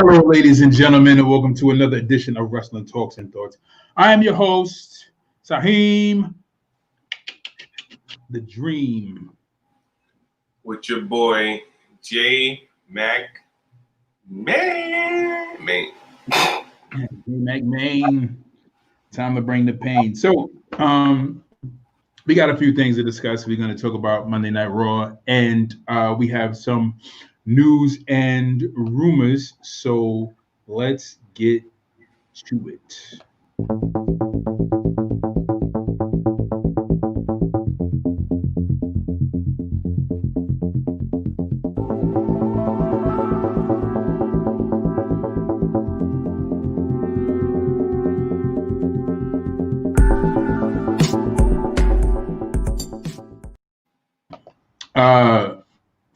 Hello, ladies and gentlemen, and welcome to another edition of Wrestling Talks and Thoughts. I am your host, Saheem, the Dream. With your boy, J. McMahon. McMahon. Time to bring the pain. So, we got a few things to discuss. We're going to talk about Monday Night Raw, and we have some news and rumors. So let's get to it.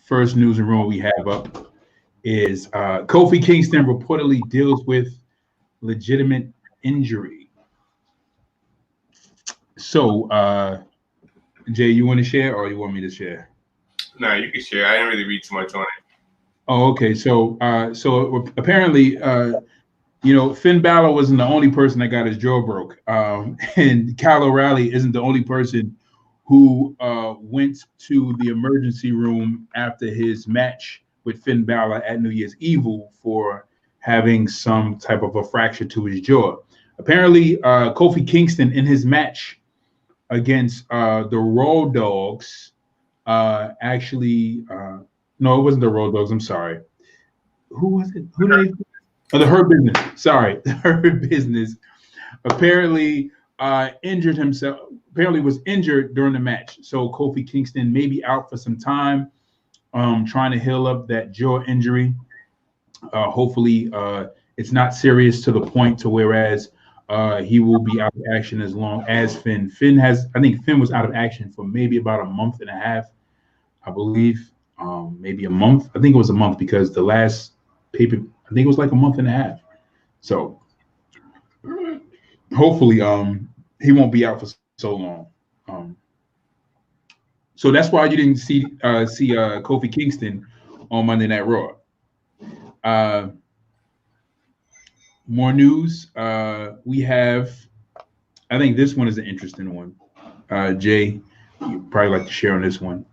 First news and rumor we have up is Kofi Kingston reportedly deals with legitimate injury. So, Jay, you want to share or you want me to share? No, you can share. I didn't really read too much on it. Oh, okay. So apparently, Finn Balor wasn't the only person that got his jaw broke, and Kyle O'Reilly isn't the only person who went to the emergency room after his match with Finn Balor at New Year's Evil for having some type of a fracture to his jaw. Apparently, Kofi Kingston in his match against the Raw Dogs, no, it wasn't the Raw Dogs. I'm sorry. Who was it? The Hurt Business. Sorry, the Hurt Business. Apparently, injured himself. Apparently was injured during the match. So Kofi Kingston may be out for some time, trying to heal up that jaw injury. Hopefully it's not serious to the point to whereas he will be out of action as long as Finn. I think Finn was out of action for maybe about a month and a half, I believe. Maybe a month. I think it was a month because the last paper, I think it was like a month and a half. So hopefully he won't be out for so long. So that's why you didn't see Kofi Kingston on Monday Night Raw. More news. We have, I think this one is an interesting one. Jay, you'd probably like to share on this one.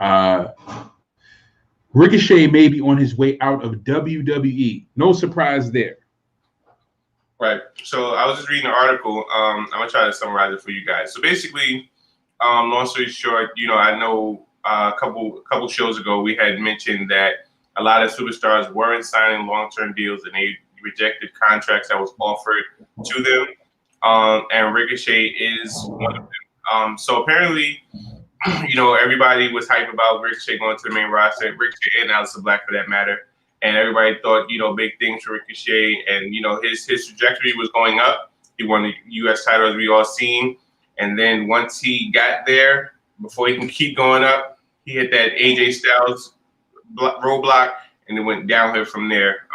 Ricochet may be on his way out of WWE. No surprise there. Right. So I was just reading an article. I'm gonna try to summarize it for you guys. So basically, long story short, I know a couple shows ago we had mentioned that a lot of superstars weren't signing long-term deals and they rejected contracts that was offered to them. And Ricochet is one of them. So apparently, everybody was hyped about Ricochet going to the main roster. Ricochet and Aleister Black for that matter. And everybody thought, big things for Ricochet. And, his trajectory was going up. He won the U.S. title, as we all seen. And then once he got there, before he can keep going up, he hit that AJ Styles roadblock, and it went downhill from there.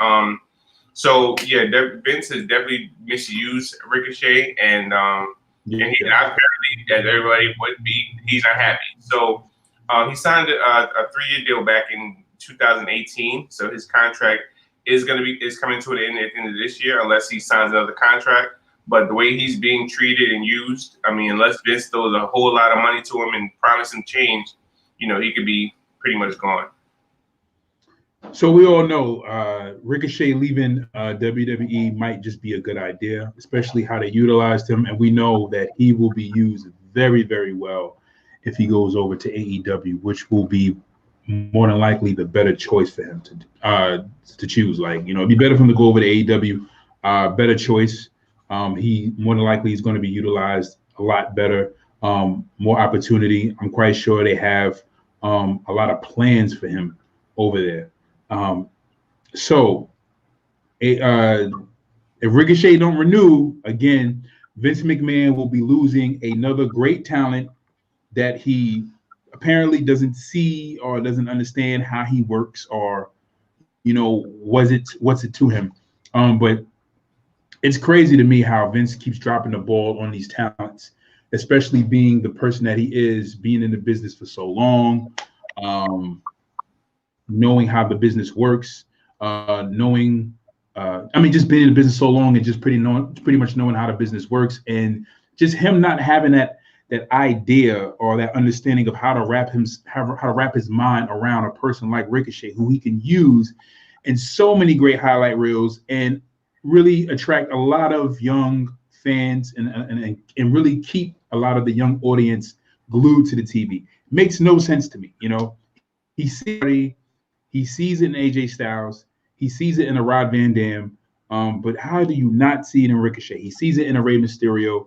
So, yeah, Vince has definitely misused Ricochet. And he's not apparently, as everybody would be, he's not happy. So he signed a 3-year deal back in 2018, so his contract is coming to an end at the end of this year unless he signs another contract. But the way he's being treated and used, unless Vince throws a whole lot of money to him and promise him change, he could be pretty much gone. So we all know Ricochet leaving WWE might just be a good idea, especially how they utilized him, and we know that he will be used very, very well if he goes over to AEW, which will be more than likely the better choice for him to choose. It'd be better for him to go over to AEW. Better choice. He more than likely is going to be utilized a lot better. More opportunity. I'm quite sure they have a lot of plans for him over there. If Ricochet don't renew again, Vince McMahon will be losing another great talent that he apparently doesn't see or doesn't understand how he works or, what's it to him. But it's crazy to me how Vince keeps dropping the ball on these talents, especially being the person that he is, being in the business for so long, knowing how the business works, knowing I mean, just being in the business so long and just pretty much knowing how the business works, and just him not having that idea or that understanding of how to wrap his mind around a person like Ricochet, who he can use in so many great highlight reels and really attract a lot of young fans and really keep a lot of the young audience glued to the TV. Makes no sense to me, you know. He sees it in AJ Styles, he sees it in a Rod Van Dam, but how do you not see it in Ricochet? He sees it in a Rey Mysterio.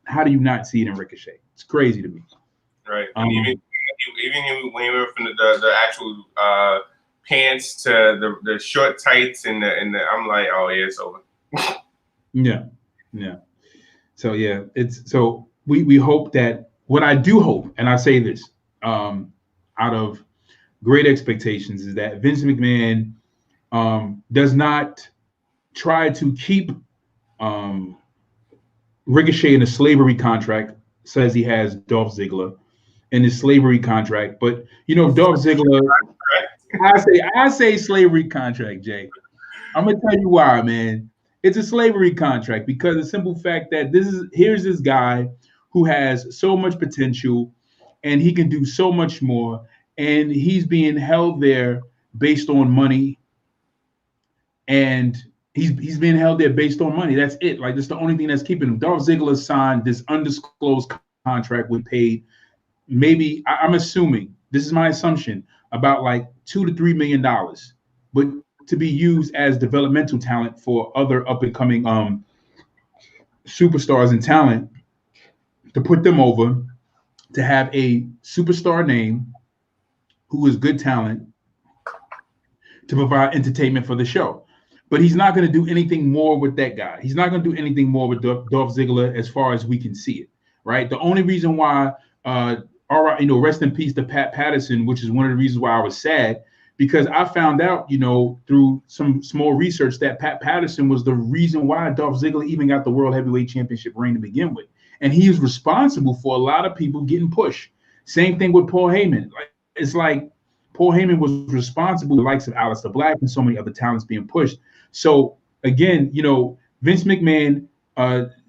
How do you not see it in Ricochet? It's crazy to me. Right. And even when you went from the actual pants to the short tights and the I'm like, oh yeah, it's over. Yeah. So we hope that, what I do hope, and I say this out of great expectations, is that Vince McMahon does not try to keep Ricochet in a slavery contract. Says he has Dolph Ziggler in his slavery contract, but you know, Dolph Ziggler, I say slavery contract, Jay. I'm gonna tell you why, man. It's a slavery contract because the simple fact that here's this guy who has so much potential and he can do so much more, and he's being held there based on money, and he's being held there based on money. That's it. Like, that's the only thing that's keeping him. Dolph Ziggler signed this undisclosed contract with paid, maybe, I'm assuming, this is my assumption, about like $2 to $3 million, but to be used as developmental talent for other up and coming superstars and talent, to put them over, to have a superstar name who is good talent, to provide entertainment for the show. But he's not going to do anything more with that guy. He's not going to do anything more with Dolph Ziggler as far as we can see it, right? The only reason why, rest in peace to Pat Patterson, which is one of the reasons why I was sad, because I found out, you know, through some small research, that Pat Patterson was the reason why Dolph Ziggler even got the World Heavyweight Championship reign to begin with. And he is responsible for a lot of people getting pushed. Same thing with Paul Heyman. It's like Paul Heyman was responsible for the likes of Aleister Black and so many other talents being pushed. So again, you know, Vince McMahon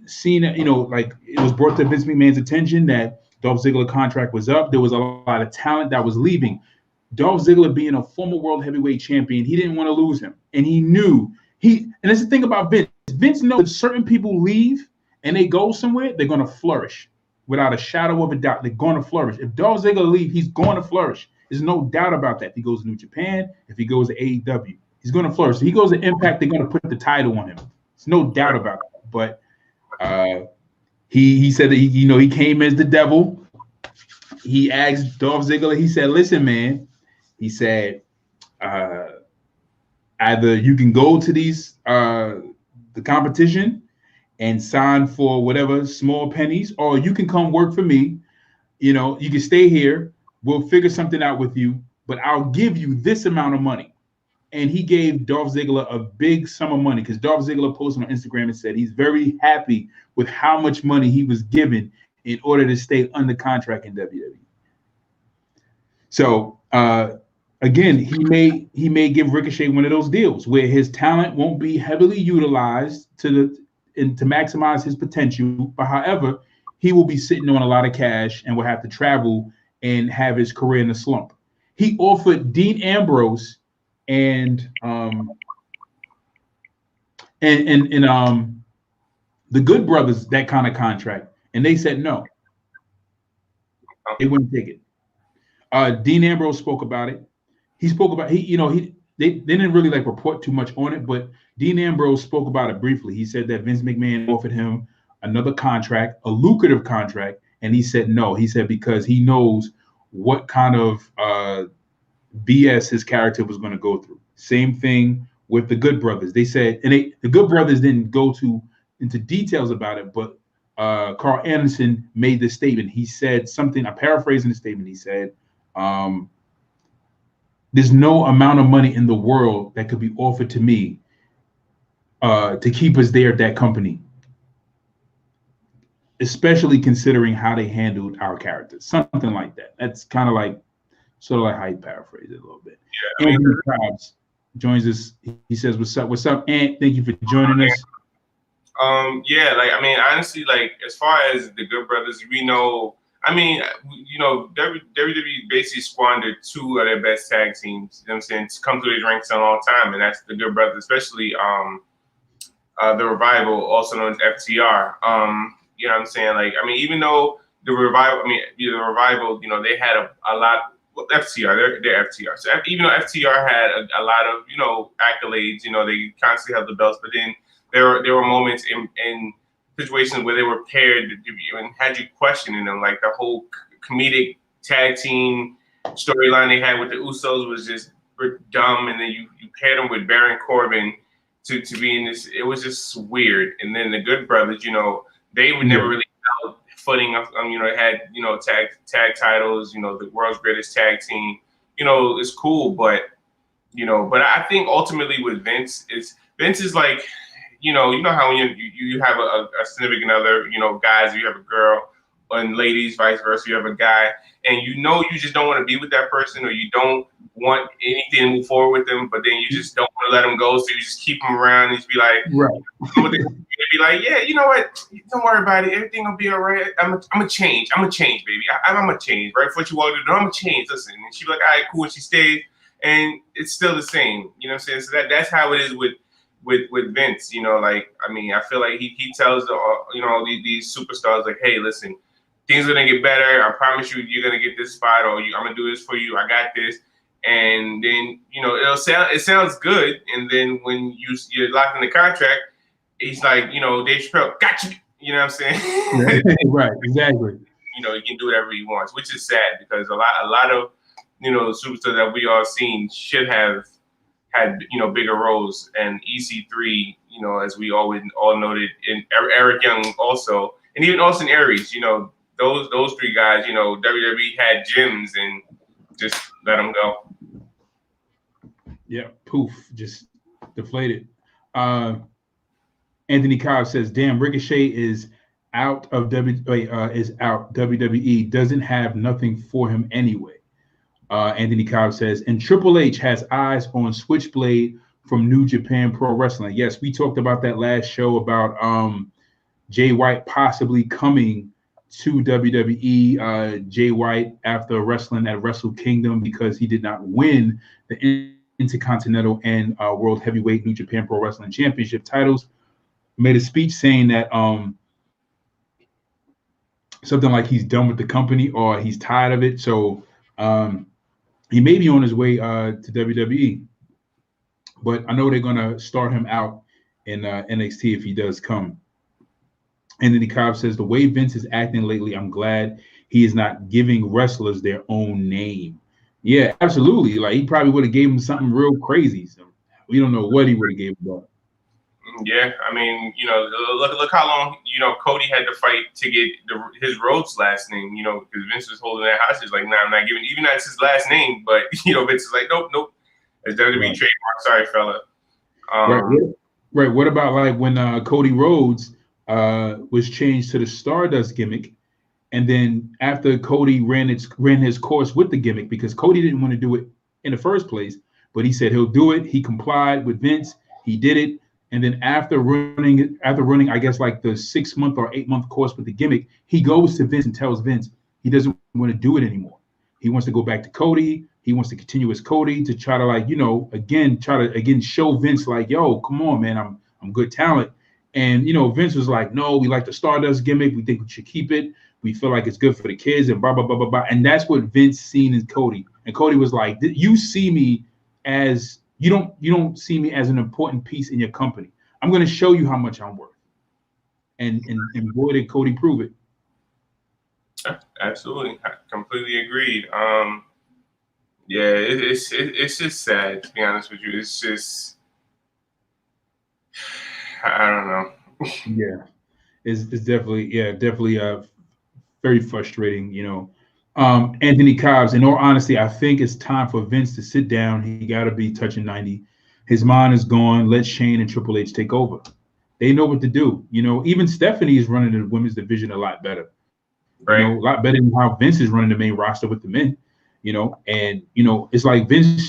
seen it, you know, like it was brought to Vince McMahon's attention that Dolph Ziggler contract was up. There was a lot of talent that was leaving. Dolph Ziggler, being a former world heavyweight champion, he didn't want to lose him. And he knew and that's the thing about Vince. Vince knows if certain people leave and they go somewhere, they're going to flourish without a shadow of a doubt. They're going to flourish. If Dolph Ziggler leaves, he's going to flourish. There's no doubt about that. If he goes to New Japan, if he goes to AEW, he's going to flourish. If he goes to Impact, they're going to put the title on him. There's no doubt about it. But he said that he came as the devil. He asked Dolph Ziggler. He said, "Listen, man." He said, "Either you can go to the competition and sign for whatever small pennies, or you can come work for me. You know, you can stay here. We'll figure something out with you, but I'll give you this amount of money." And he gave Dolph Ziggler a big sum of money, because Dolph Ziggler posted on Instagram and said he's very happy with how much money he was given in order to stay under contract in WWE. So again, he may give Ricochet one of those deals where his talent won't be heavily utilized to maximize his potential, but however, he will be sitting on a lot of cash and will have to travel and have his career in a slump. He offered Dean Ambrose and the Good Brothers that kind of contract, and they said no. They wouldn't take it. Dean Ambrose spoke about it. He spoke about they didn't really like report too much on it, but Dean Ambrose spoke about it briefly. He said that Vince McMahon offered him another contract, a lucrative contract, and he said no. He said because he knows what kind of BS his character was going to go through. Same thing with the Good Brothers. They said, and the Good Brothers didn't go into details about it, but Carl Anderson made this statement. He said something, I'm paraphrasing the statement. He said, there's no amount of money in the world that could be offered to me to keep us there at that company, especially considering how they handled our characters. Something like that. That's kind of like, sort of like how you paraphrase it a little bit. Yeah, joins us. He says, what's up, Ant? Thank you for joining us. Yeah, like, I mean, honestly, like, as far as the Good Brothers, we know, I mean, you know, WWE basically squandered two of their best tag teams, you know what I'm saying, to come through these ranks in a long time, and that's the Good Brothers, especially the Revival, also known as FTR. You know what I'm saying? Like, I mean, even though the Revival, you know, they had a lot. Well, FTR, they're FTR. So even though FTR had a lot of, you know, accolades, you know, they constantly held the belts, but then there were moments in situations where they were paired and had you questioning them, like the whole comedic tag team storyline they had with the Usos was just dumb, and then you paired them with Baron Corbin to be in this. It was just weird. And then the Good Brothers, you know, they would never really held footing. You know, had, you know, tag titles. You know, the world's greatest tag team. You know, it's cool, but you know, but I think ultimately with Vince is like, you know how when you have a significant other, you know, guys, you have a girl, and ladies, vice versa, you have a guy, and you know you just don't want to be with that person, or you don't want anything to move forward with them, but then you just don't want to let them go, so you just keep them around and just be like, right. Be like, yeah, you know what? Don't worry about it. Everything will be all right. I'm gonna change. I'm gonna change, baby. I'm gonna change. Right before she walked in the door, I'm gonna change. Listen, and she'd be like, all right, cool. And she stayed, and it's still the same. You know what I'm saying? So that's how it is with Vince. You know, like, I mean, I feel like he tells you know, these superstars, like, hey, listen, things are gonna get better. I promise you, you're gonna get this spot, or I'm gonna do this for you. I got this. And then, you know, it sounds good, and then when you're locked in the contract, he's like, you know, Dave Chappelle, got you. You know what I'm saying? Right, exactly. You know, he can do whatever he wants, which is sad, because a lot of, you know, superstars that we all seen should have had, you know, bigger roles. And EC3, you know, as we all noted, and Eric Young also, and even Austin Aries, you know, those three guys, you know, WWE had gyms and just let them go. Yeah, poof, just deflated. Anthony Cobb says, "Damn, Ricochet is out of WWE. Doesn't have nothing for him anyway." Anthony Cobb says, "And Triple H has eyes on Switchblade from New Japan Pro Wrestling." Yes, we talked about that last show about Jay White possibly coming to WWE. Jay White, after wrestling at Wrestle Kingdom because he did not win the Intercontinental and World Heavyweight New Japan Pro Wrestling Championship titles, made a speech saying that something like he's done with the company or he's tired of it. So he may be on his way to WWE, but I know they're gonna start him out in NXT if he does come. Anthony Cobb says, "The way Vince is acting lately, I'm glad he is not giving wrestlers their own name." Yeah, absolutely. Like, he probably would have gave him something real crazy. So we don't know what he would have gave him. Yeah, I mean, you know, look how long, you know, Cody had to fight to get his Rhodes last name, you know, because Vince was holding that hostage. Like, nah, I'm not giving, even though it's his last name, but, you know, Vince is like, nope, it's WWE trademark. Sorry, fella. Right. What about like when Cody Rhodes was changed to the Stardust gimmick, and then after Cody ran his course with the gimmick, because Cody didn't want to do it in the first place, but he said he'll do it. He complied with Vince. He did it. And then after running, I guess like the 6 month or 8 month course with the gimmick, he goes to Vince and tells Vince he doesn't want to do it anymore. He wants to go back to Cody. He wants to continue as Cody to try to, like, you know, again show Vince like, yo, come on, man, I'm good talent. And, you know, Vince was like, no, we like the Stardust gimmick. We think we should keep it. We feel like it's good for the kids and blah, blah, blah, blah, blah. And that's what Vince seen in Cody. And Cody was like, you see me as, you don't see me as an important piece in your company. I'm going to show you how much I'm worth. And boy, did Cody prove it. Absolutely. I completely agreed. Yeah, it's just sad, to be honest with you. It's just, I don't know. Yeah, it's definitely very frustrating, you know. Anthony Cobbs, in all honesty, I think it's time for Vince to sit down. He got to be touching 90. His mind is gone. Let Shane and Triple H take over. They know what to do. You know, even Stephanie is running the women's division a lot better. Right. You know, a lot better than how Vince is running the main roster with the men. You know, and you know, it's like Vince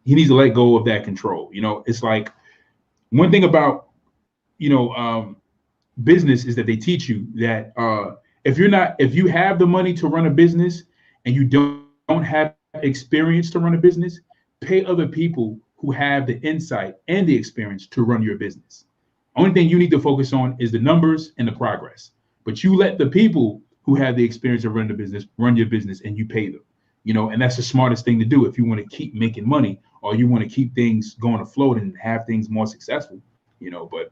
he needs to let go of that control. It's like one thing about business is that they teach you that if you have the money to run a business and you don't have experience to run a business, pay other people who have the insight and the experience to run your business. Only thing you need to focus on is the numbers and the progress. But you let the people who have the experience of running the business run your business, and you pay them. And that's the smartest thing to do if you want to keep making money or you want to keep things going afloat and have things more successful. But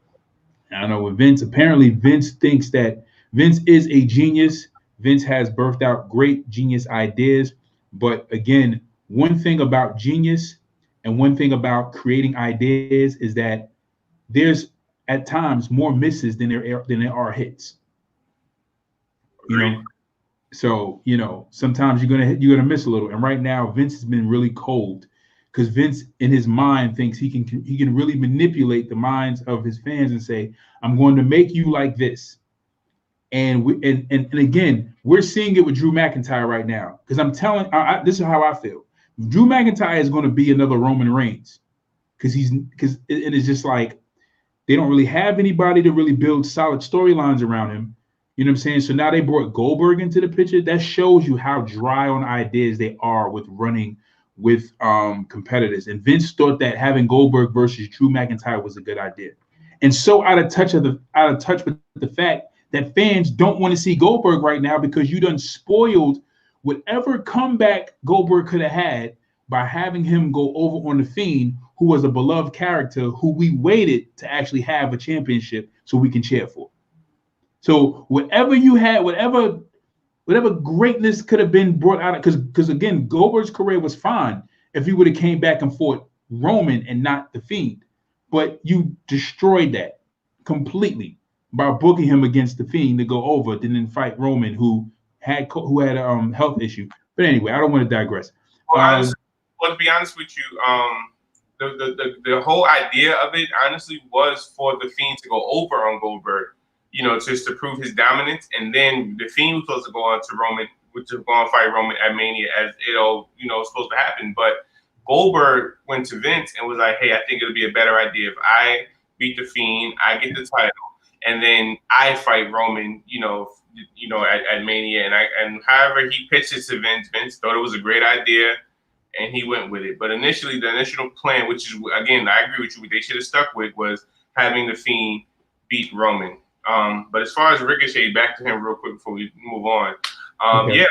I don't know with Vince. Apparently, Vince thinks that Vince is a genius. Vince has birthed out great genius ideas. But again, one thing about genius and one thing about creating ideas is that there's at times more misses than there are hits. So sometimes you're gonna miss a little. And right now, Vince has been really cold because Vince, in his mind, thinks he can really manipulate the minds of his fans and say, "I'm going to make you like this." And again, we're seeing it with Drew McIntyre right now because I'm telling, this is how I feel. Drew McIntyre is going to be another Roman Reigns because it is just like they don't really have anybody to really build solid storylines around him. You know what I'm saying? So now they brought Goldberg into the picture. That shows you how dry on ideas they are with running with competitors. And Vince thought that having Goldberg versus Drew McIntyre was a good idea. And so out of touch with the fact that fans don't want to see Goldberg right now because you done spoiled whatever comeback Goldberg could have had by having him go over on The Fiend, who was a beloved character who we waited to actually have a championship so we can cheer for. So whatever you had, whatever greatness could have been brought out, because again, Goldberg's career was fine if he would have came back and fought Roman and not The Fiend. But you destroyed that completely by booking him against The Fiend to go over, and then fight Roman, who had a health issue. But anyway, I don't want to digress. Well, to be honest with you, the whole idea of it honestly was for The Fiend to go over on Goldberg, just to prove his dominance, and then The Fiend was supposed to go on to Roman, which was going to fight Roman at Mania, as was supposed to happen. But Goldberg went to Vince and was like, "Hey, I think it'll be a better idea if I beat The Fiend, I get the title, and then I fight Roman, at Mania." And however he pitched it to Vince, Vince thought it was a great idea, and he went with it. But initially, the initial plan, which is, again, I agree with you, what they should have stuck with was having The Fiend beat Roman. But as far as Ricochet, back to him real quick before we move on. Okay. Yeah,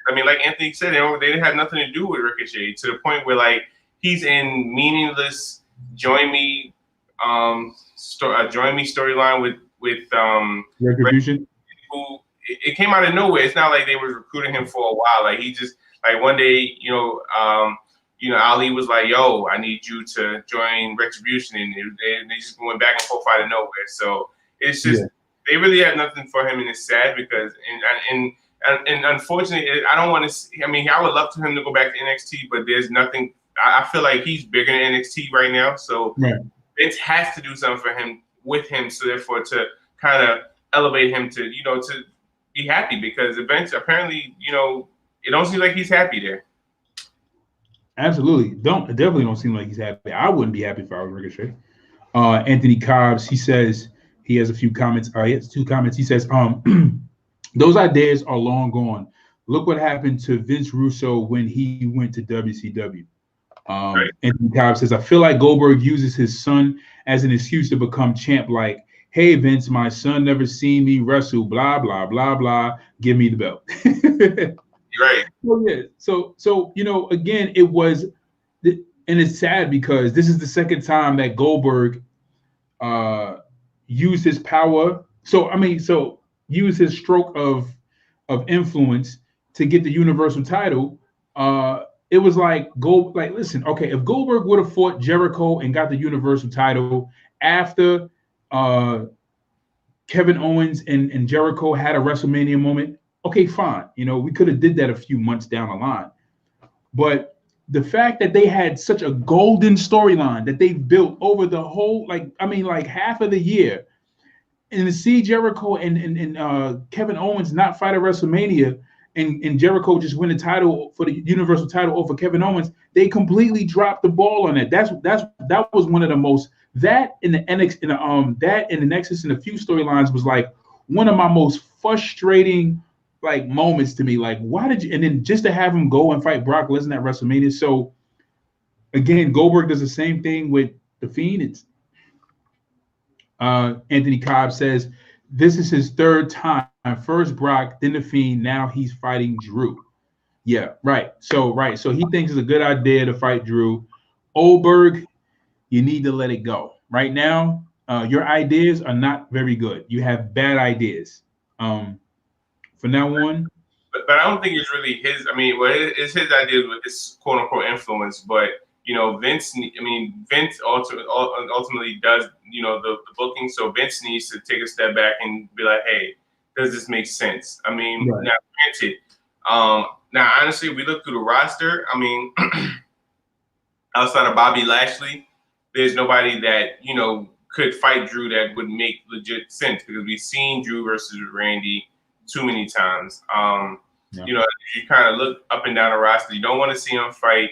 I mean, like Anthony said, they didn't have nothing to do with Ricochet, to the point where like he's in meaningless join me storyline with Retribution. Who it came out of nowhere. It's not like they were recruiting him for a while. Like he just like one day, Ali was like, "Yo, I need you to join Retribution," and they just went back and forth out of nowhere. So it's just they really had nothing for him, and it's sad because and unfortunately, I don't want to. I mean, I would love for him to go back to NXT, but there's nothing. I feel like he's bigger than NXT right now, so Vince has to do something for him with him, so therefore to kind of elevate him to to be happy, because eventually, apparently, it don't seem like he's happy there. Absolutely, definitely don't seem like he's happy. I wouldn't be happy if I was Ricochet. Anthony Cobbs, he says he has a few comments. He has 2 comments. He says, those ideas are long gone. Look what happened to Vince Russo when he went to WCW. Anthony Cobbs says, I feel like Goldberg uses his son as an excuse to become champ. Like, hey, Vince, my son never seen me wrestle, blah, blah, blah, blah. Give me the belt. Right. So, again, it was, and it's sad because this is the second time that Goldberg used his power. So use his stroke of influence to get the Universal title. It was like listen, okay, if Goldberg would have fought Jericho and got the Universal title after Kevin Owens and Jericho had a WrestleMania moment, okay, fine. We could have did that a few months down the line. But the fact that they had such a golden storyline that they built over the whole, half of the year, and to see Jericho and Kevin Owens not fight at WrestleMania, and Jericho just win the title for the Universal title over Kevin Owens, they completely dropped the ball on that. That was one of the most, that in the NX in the that in the Nexus and a few storylines was like one of my most frustrating like moments to me. Like, why did you, and then just to have him go and fight Brock Lesnar at WrestleMania. So again, Goldberg does the same thing with the Fiend. It's Anthony Cobb says this is his third time. First Brock, then the Fiend. Now he's fighting Drew. Yeah, right. So he thinks it's a good idea to fight Drew. Goldberg, you need to let it go. Right now, your ideas are not very good. You have bad ideas. From now on. But I don't think it's really his. I mean, well, it's his ideas with his quote unquote influence, but you know, Vince ultimately does, you know, the booking. So Vince needs to take a step back and be like, hey, does this make sense? I mean, right. Now granted, now honestly, we look through the roster. I mean, outside of Bobby Lashley, there's nobody that, you know, could fight Drew that would make legit sense, because we've seen Drew versus Randy too many times. You know, you kind of look up and down the roster. You don't want to see him fight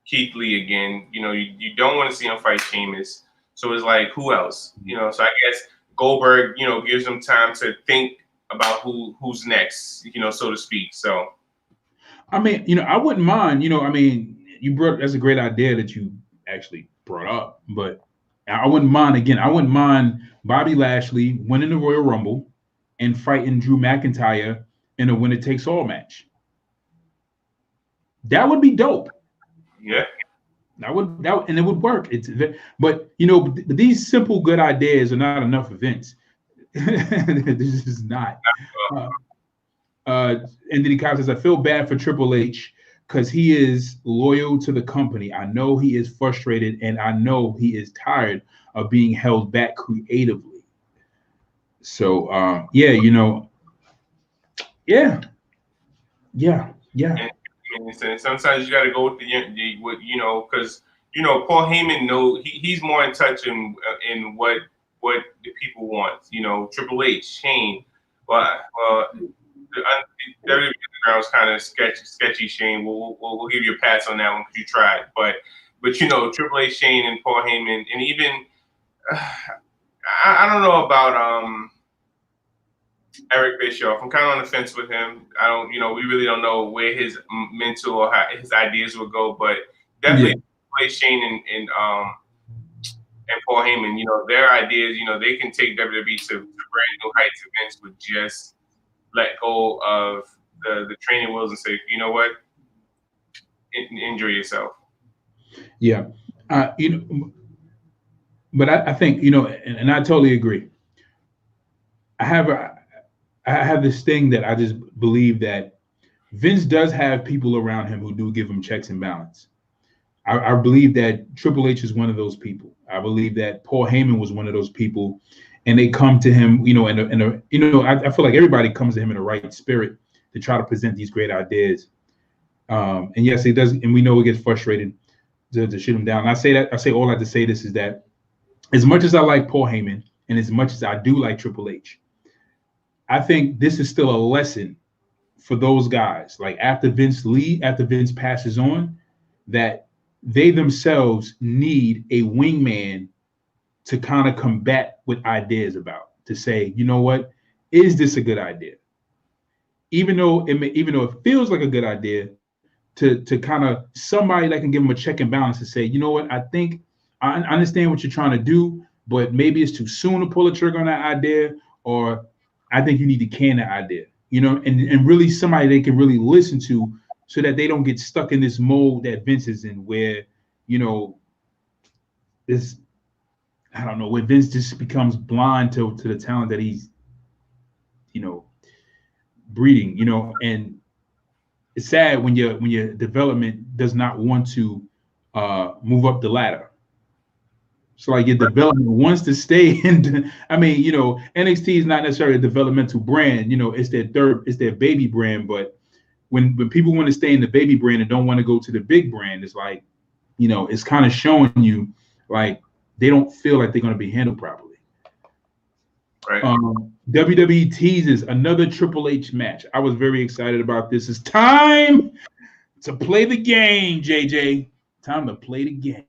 Keith Lee again. You know, you don't want to see him fight Sheamus. So it's like, who else? You know, so I guess Goldberg, you know, gives them time to think about who's next, you know, so to speak. So, I mean, you know, I wouldn't mind, you know, I mean, that's a great idea that you actually brought up, but I wouldn't mind Bobby Lashley winning the Royal Rumble and fighting Drew McIntyre in a winner-takes-all match. That would be dope. Yeah. And it would work. But you know, these simple good ideas are not enough for Vince. This is not. Anthony Cobb says, I feel bad for Triple H because he is loyal to the company. I know he is frustrated, and I know he is tired of being held back creatively. So, yeah, you know, yeah. And sometimes you got to go with you know, because you know Paul Heyman he's more in touch in what the people want. You know, Triple H, Shane, but the WWE ground is kind of sketchy. Shane, we'll give you a pass on that one because you tried, but you know Triple H, Shane, and Paul Heyman, and even I don't know about Eric Bischoff. I'm kind of on the fence with him. You know, we really don't know where his mental or his ideas will go, but definitely Shane and Paul Heyman, you know, their ideas, you know, they can take WWE to brand new heights. If Vince would just let go of the training wheels and say, you know what, enjoy yourself. Yeah, you know, but I think, you know, and I totally agree. I have this thing that I just believe that Vince does have people around him who do give him checks and balance. I believe that Triple H is one of those people. I believe that Paul Heyman was one of those people, and they come to him, you know, you know, I feel like everybody comes to him in the right spirit to try to present these great ideas. And yes, it does, and we know it gets frustrated to shoot him down. And I say all that to say this is that as much as I like Paul Heyman and as much as I do like Triple H, I think this is still a lesson for those guys. Like after Vince passes on, that they themselves need a wingman to kind of combat with ideas about, to say, you know what, is this a good idea? Even though it feels like a good idea, to kind of somebody that can give them a check and balance to say, you know what, I think I understand what you're trying to do, but maybe it's too soon to pull the trigger on that idea, or I think you need to can that idea, you know, and really somebody they can really listen to, so that they don't get stuck in this mold that Vince is in, where, you know, this, I don't know, where Vince just becomes blind to the talent that he's, you know, breeding, you know. And it's sad when your development does not want to move up the ladder. So like your development wants to stay in. I mean, you know, NXT is not necessarily a developmental brand. You know, it's their baby brand. But when people want to stay in the baby brand and don't want to go to the big brand, it's like, you know, it's kind of showing you like they don't feel like they're going to be handled properly. Right. WWE teases another Triple H match. I was very excited about this. It's time to play the game, JJ. Time to play the game.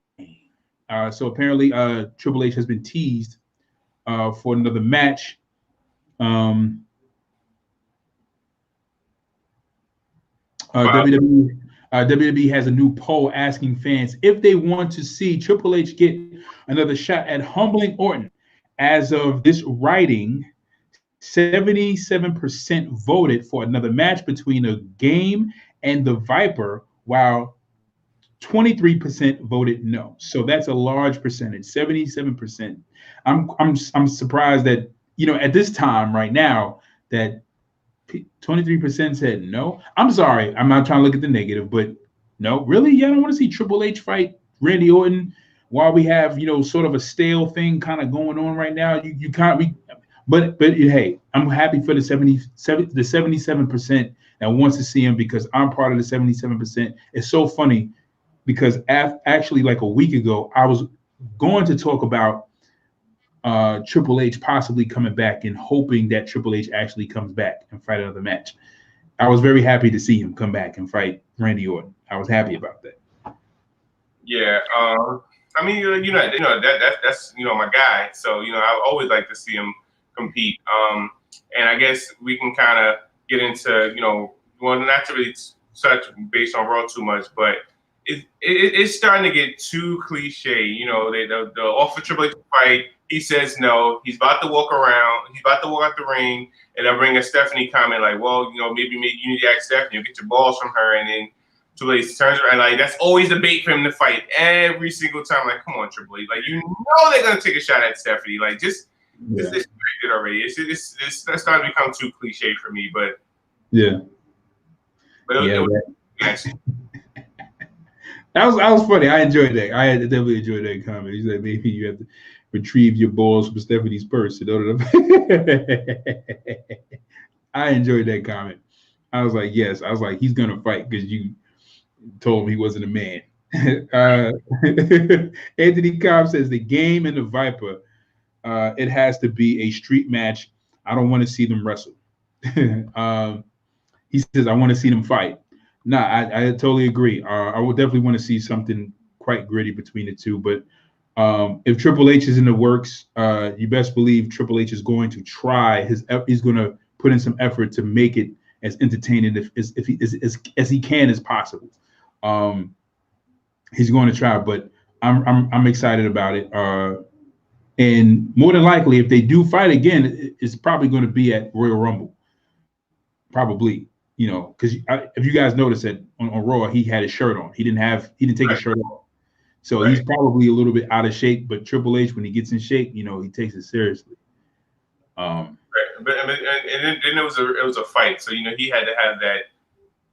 So apparently, Triple H has been teased for another match. WWE has a new poll asking fans if they want to see Triple H get another shot at humbling Orton. As of this writing, 77% voted for another match between a Game and the Viper, while 23% voted no. So that's a large percentage, 77%. I'm surprised that, at this time right now, that 23% said no. I'm sorry, I'm not trying to look at the negative, but no, really, y'all don't want to see Triple H fight Randy Orton while we have, sort of a stale thing kind of going on right now. You can't be, but hey, I'm happy for the 77% that wants to see him, because I'm part of the 77%. It's so funny because actually like a week ago, I was going to talk about Triple H possibly coming back and hoping that Triple H actually comes back and fight another match. I was very happy to see him come back and fight Randy Orton. I was happy about that. Yeah, I mean, that's my guy. So I always like to see him compete. And I guess we can kind of get into well, not to really touch based on Raw too much, but it's starting to get too cliche. The offer Triple H to fight. He says no. He's about to walk around. He's about to walk out the ring, and they'll bring a Stephanie comment like, "Well, maybe you need to ask Stephanie. You'll get your balls from her." And then Triple H turns around, like that's always the bait for him to fight every single time. Like, come on, Triple H. Like, they're gonna take a shot at Stephanie. Like, just it's it already. It's that's starting to become too cliche for me. But yeah, it was that was funny. I enjoyed that. I definitely enjoyed that comment. He said maybe you have to retrieve your balls from Stephanie's purse. I enjoyed that comment. I was like, yes. I was like, he's gonna fight because you told him he wasn't a man. Anthony Cobb says the Game and the Viper. It has to be a street match. I don't want to see them wrestle. He says I want to see them fight. Nah, I totally agree. I would definitely want to see something quite gritty between the two. But if Triple H is in the works, you best believe Triple H is going to try he's going to put in some effort to make it as entertaining as he can as possible. He's going to try, but I'm excited about it. And more than likely, if they do fight again, it's probably going to be at Royal Rumble. Probably, because if you guys noticed that on Raw, he had his shirt on. He didn't take his shirt off. So he's probably a little bit out of shape, but Triple H, when he gets in shape, he takes it seriously. Right. But then it was a fight, so he had to have that.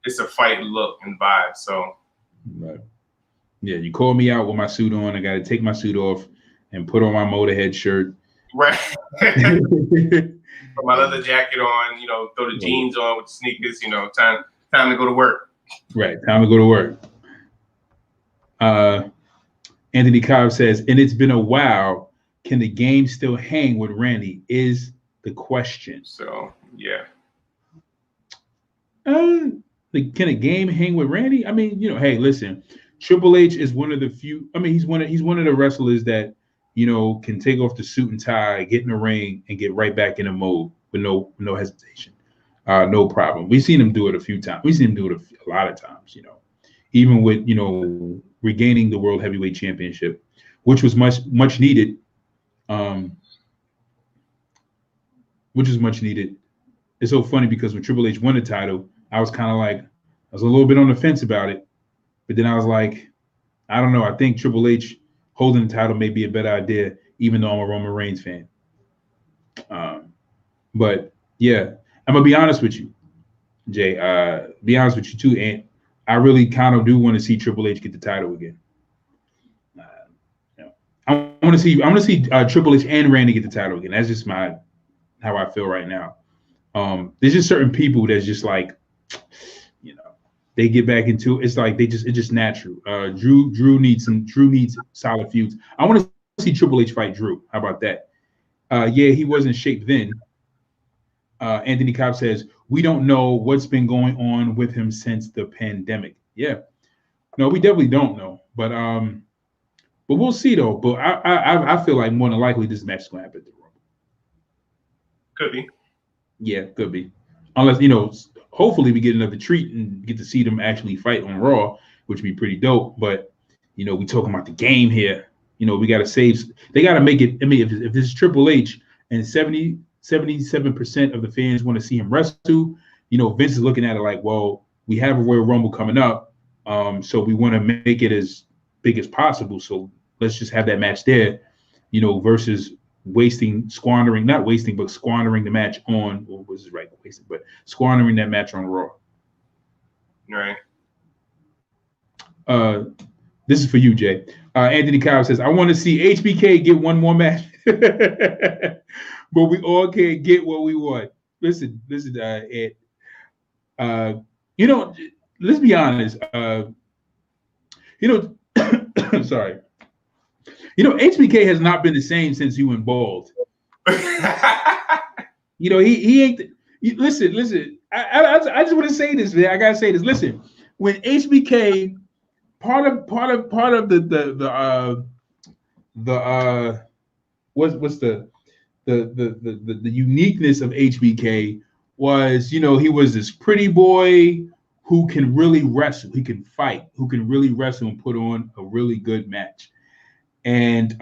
It's a fight look and vibe. So, right. Yeah, you call me out with my suit on. I got to take my suit off and put on my Motorhead shirt. Right. Put my leather jacket on. Throw the jeans on with the sneakers. Time to go to work. Right. Time to go to work. Anthony Cobb says, and it's been a while. Can the Game still hang with Randy? Is the question. So yeah. Can a Game hang with Randy? I mean, hey, listen, Triple H is one of the few. I mean, he's one of the wrestlers that can take off the suit and tie, get in the ring, and get right back in the mode with no hesitation, no problem. We've seen him do it a few times. We've seen him do it a lot of times. Even with regaining the World Heavyweight Championship, which was much needed. Which is much needed. It's so funny because when Triple H won the title, I was a little bit on the fence about it, but then I was like, I don't know. I think Triple H holding the title may be a better idea, even though I'm a Roman Reigns fan. But yeah, I'm gonna be honest with you, Jay. Be honest with you too, Ant. I really kind of do want to see Triple H get the title again. I want to see Triple H and Randy get the title again. That's just how I feel right now. There's just certain people that's just like, they get back into it's like it's just natural. Drew needs solid feuds. I want to see Triple H fight Drew. How about that? Yeah, he was in shape then. Anthony Cobb says, we don't know what's been going on with him since the pandemic. Yeah. No, we definitely don't know. But we'll see though. But I feel like more than likely this match is gonna happen at the Rumble. Could be. Yeah, could be. Unless, hopefully we get another treat and get to see them actually fight on Raw, which would be pretty dope. But we talking about the game here. We gotta save. They gotta make it. I mean, if this is Triple H and 77% of the fans want to see him wrestle, Vince is looking at it like, well, we have a Royal Rumble coming up, so we want to make it as big as possible. So let's just have that match there, versus squandering the match on, or was it right? Wasting, but squandering that match on Raw. Right. This is for you, Jay. Anthony Cobb says, I want to see HBK get one more match. But we all can't get what we want. Listen, Ed. Let's be honest. Sorry. HBK has not been the same since he went bald. He ain't. Listen. I just want to say this, man. I gotta say this. Listen, when HBK, part of what's the uniqueness of HBK was, he was this pretty boy who can really wrestle, he can fight, who can really wrestle and put on a really good match. And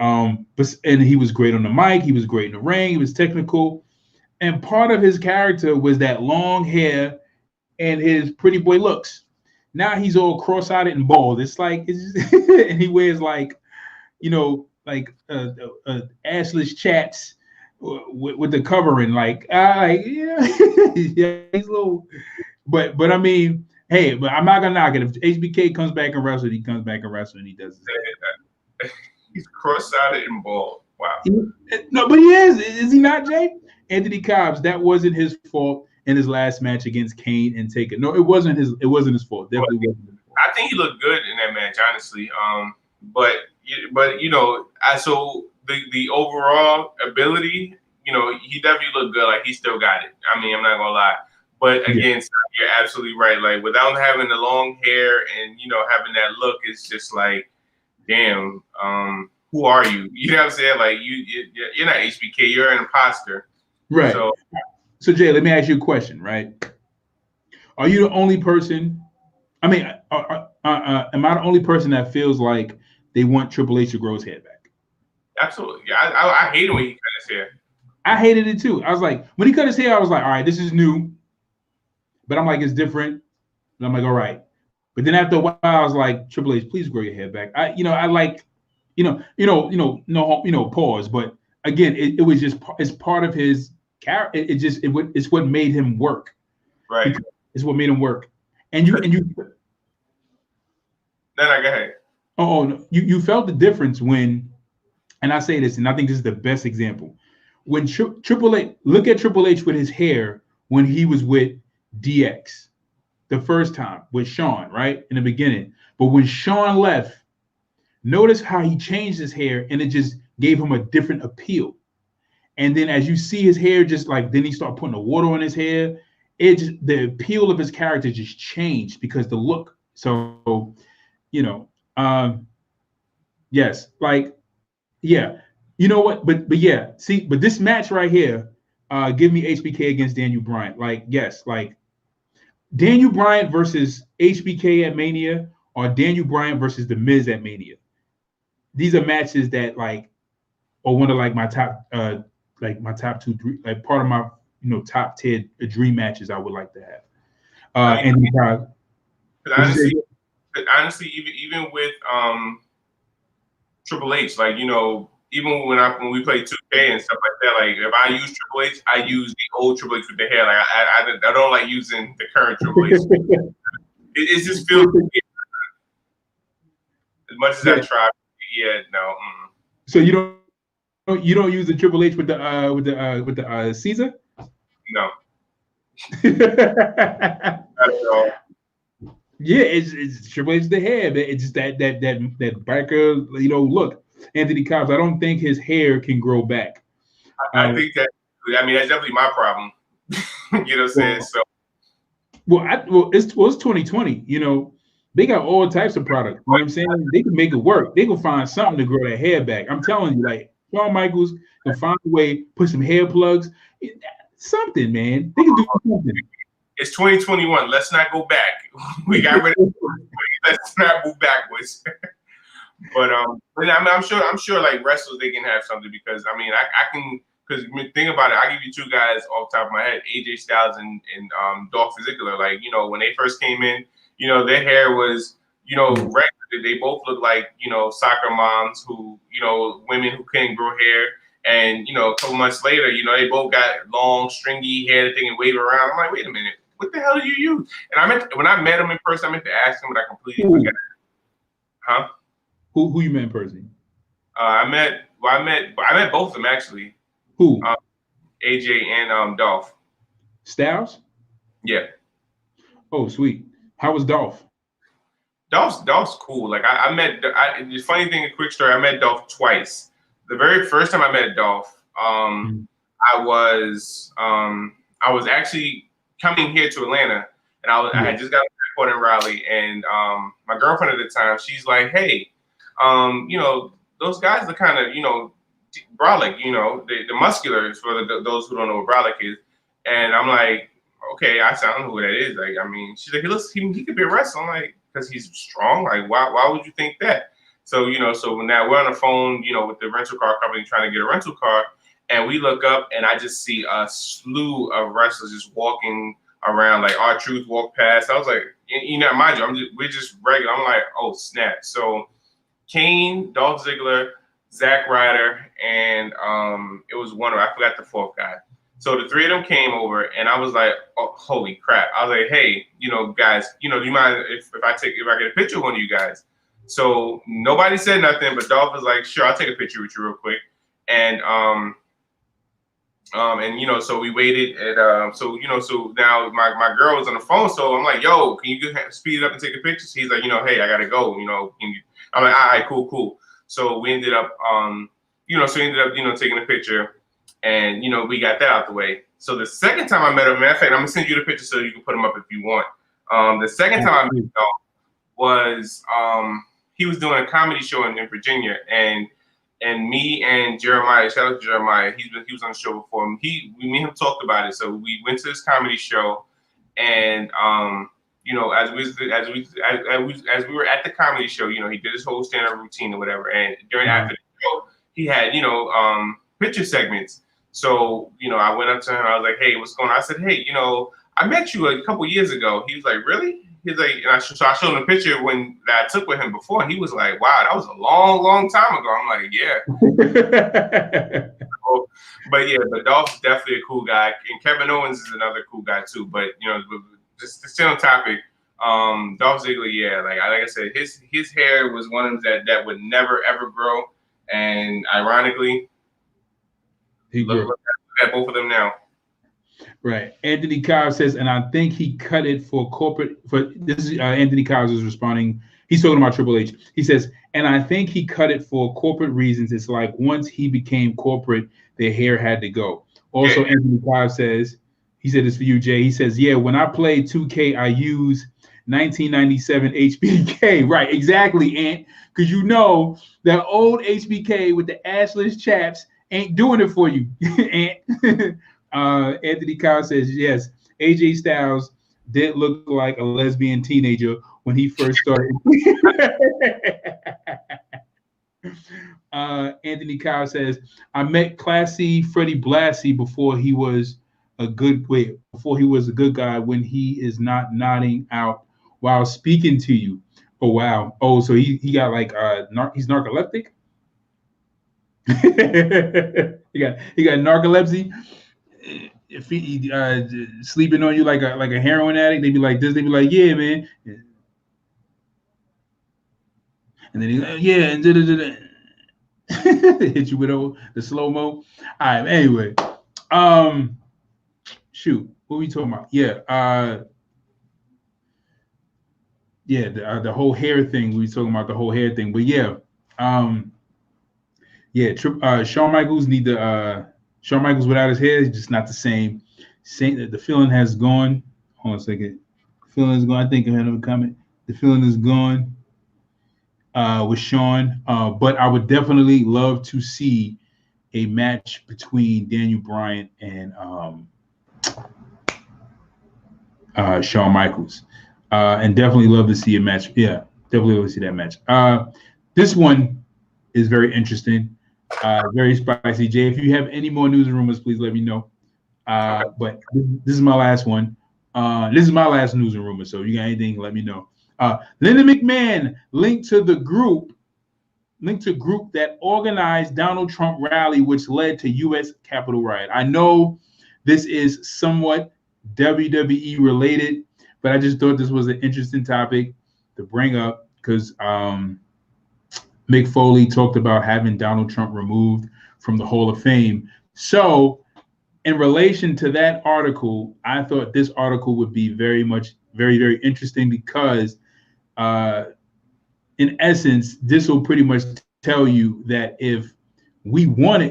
he was great on the mic, he was great in the ring, he was technical. And part of his character was that long hair and his pretty boy looks. Now he's all cross-eyed and bald. It's like, and he wears assless chats with the covering, yeah, he's a little, but I mean, hey, but I'm not gonna knock it. If HBK comes back and wrestles, he comes back and wrestles, and he does it. He's cross-eyed and bald. Wow. No, but he is he not, Jay? Anthony Cobbs, that wasn't his fault in his last match against Kane and Taker. No, it wasn't his fault. Definitely wasn't his fault. I think he looked good in that match, honestly. But so the overall ability, he definitely looked good. Like, he still got it. I mean, I'm not gonna lie. But again, you're absolutely right. Like, without having the long hair and having that look, it's just like, damn, who are you? You know what I'm saying? Like, you're not HBK. You're an imposter. Right. So Jay, let me ask you a question. Right? Are you the only person? I mean, am I the only person that feels like they want Triple H to grow his hair back? Absolutely. Yeah, I hate it when he cut his hair. I hated it too. I was like, when he cut his hair, I was like, all right, this is new. But I'm like, it's different. And I'm like, all right. But then after a while, I was like, Triple H, please grow your hair back. I like, pause. But again, it was just, it's part of his character. It's what made him work. Right. It's what made him work. And you. Then I go ahead. Oh no, you felt the difference when, and I say this, and I think this is the best example. When Triple H, look at Triple H with his hair when he was with DX the first time with Shawn, right? In the beginning. But when Shawn left, notice how he changed his hair and it just gave him a different appeal. And then as you see his hair, just like, then he started putting the water on his hair, the appeal of his character just changed because the look. So, yes, like, yeah. You know what? But yeah, see, but this match right here, give me HBK against Daniel Bryan. Like, yes, like Daniel Bryan versus HBK at Mania, or Daniel Bryan versus The Miz at Mania. These are matches that are one of my top, my top 2, 3, like part of my top 10 dream matches I would like to have. And honestly, even with Triple H, even when we play 2K and stuff like that, like if I use Triple H, I use the old Triple H with the hair. Like I don't like using the current Triple H. it just feels as much as I try. Yeah, no. So you don't use the Triple H with the Caesar? No. Not at all. Yeah, it's Triple H the hair. It's just that biker, look. Anthony Cobbs, I don't think his hair can grow back. I think that. I mean, that's definitely my problem. You know what I'm saying? So. It's 2020. You know, they got all types of products. You know what I'm saying? They can make it work. They can find something to grow their hair back. I'm telling you, like Shawn Michaels can find a way, put some hair plugs, something, man. They can do something. It's 2021. Let's not go back. We got rid of. Let's not move backwards. But I'm sure like wrestlers they can have something because I mean I can because think about it. I give you two guys off the top of my head, AJ Styles and Dolph Ziggler. Like when they first came in, their hair was regular. They both look like soccer moms who women who couldn't grow hair. And a couple months later, they both got long, stringy hair that they can wave around. I'm like, wait a minute, what the hell do you use? And when I met him in person, I meant to ask him, but I completely forgot. Huh? Who you met in person? I met both of them actually. Who? AJ and Dolph. Styles? Yeah. Oh, sweet. How was Dolph? Dolph's cool. Like I met. The funny thing, a quick story. I met Dolph twice. The very first time I met Dolph, I was actually coming here to Atlanta, and I had just got to airport in Raleigh, and my girlfriend at the time, she's like, "Hey, those guys are kind of brolic, the muscular is for those who don't know what brolic is," and I'm like, "Okay, I don't know who that is." Like, I mean, she's like, he could be a wrestler." I'm like, because he's strong. Like, why would you think that? So, so now we're on the phone, with the rental car company trying to get a rental car, and we look up and I just see a slew of wrestlers just walking around, like R-Truth walked past. I was like, mind you, we're just regular. I'm like, oh, snap. So Kane, Dolph Ziggler, Zack Ryder, and it was I forgot the fourth guy. So the three of them came over, and I was like, oh, holy crap. I was like, hey, guys, do you mind if I get a picture of one of you guys? So nobody said nothing, but Dolph was like, sure, I'll take a picture with you real quick. And so we waited and so now my girl was on the phone, so I'm like, yo, can you speed it up and take a picture? So he's like, hey, I gotta go, I'm like, all right, cool. So we ended up taking a picture, and we got that out the way. So the second time I met him, matter of fact, I'm gonna send you the picture so you can put him up if you want. The second time I met him was he was doing a comedy show in Virginia, and me and Jeremiah, shout out to Jeremiah, he was on the show before. Me and him talked about it. So we went to this comedy show, and as we were at the comedy show, he did his whole stand-up routine or whatever. And after the show, he had picture segments. So I went up to him. I was like, hey, what's going on? I said, hey, I met you a couple years ago. He was like, really? He's like, and so I showed him a picture that I took with him before, and he was like, wow, that was a long, long time ago. I'm like, yeah. But Dolph's definitely a cool guy, and Kevin Owens is another cool guy too. But just to stay on topic, Dolph Ziggler, yeah, like I said, his hair was one of them that would never ever grow, and ironically, look at both of them now. Right. Anthony Kyle says, and I think he cut it for corporate. This is Anthony Kyle is responding. He's talking about Triple H. He says, and I think he cut it for corporate reasons. It's like once he became corporate, their hair had to go. Also, yeah. Anthony Kyle says, he said this for you, Jay. He says, yeah, when I play 2K, I use 1997 HBK. Right, exactly, Ant. Because that old HBK with the assless chaps ain't doing it for you, Ant. Anthony Kyle says, yes, AJ Styles did look like a lesbian teenager when he first started. Anthony Kyle says, I met classy Freddie Blassie before he was a good guy when he is not nodding out while speaking to you. Oh, wow. Oh, so he got like he's narcoleptic? he got narcolepsy. If he sleeping on you like a heroin addict, they'd be like this. They'd be like, yeah, man. And then he's like, yeah, and hit you with the slow mo. All right. Anyway, shoot, what are we talking about? Yeah, the whole hair thing. We were talking about the whole hair thing, but yeah, Shawn Michaels need to Shawn Michaels without his hair is just not the same. The feeling has gone. Hold on a second. The feeling is gone. I think I had a comment. The feeling is gone with Shawn. But I would definitely love to see a match between Daniel Bryan and Shawn Michaels. And definitely love to see a match. Yeah, definitely love to see that match. This one is very interesting. Very spicy. Jay, if you have any more news and rumors, please let me know. But this is my last one. This is my last news and rumors. So if you got anything, let me know. Linda McMahon linked to group that organized Donald Trump rally, which led to U.S. Capitol riot. I know this is somewhat WWE related, but I just thought this was an interesting topic to bring up because Mick Foley talked about having Donald Trump removed from the Hall of Fame. So in relation to that article, I thought this article would be very, very interesting because in essence, this will pretty much tell you that if we would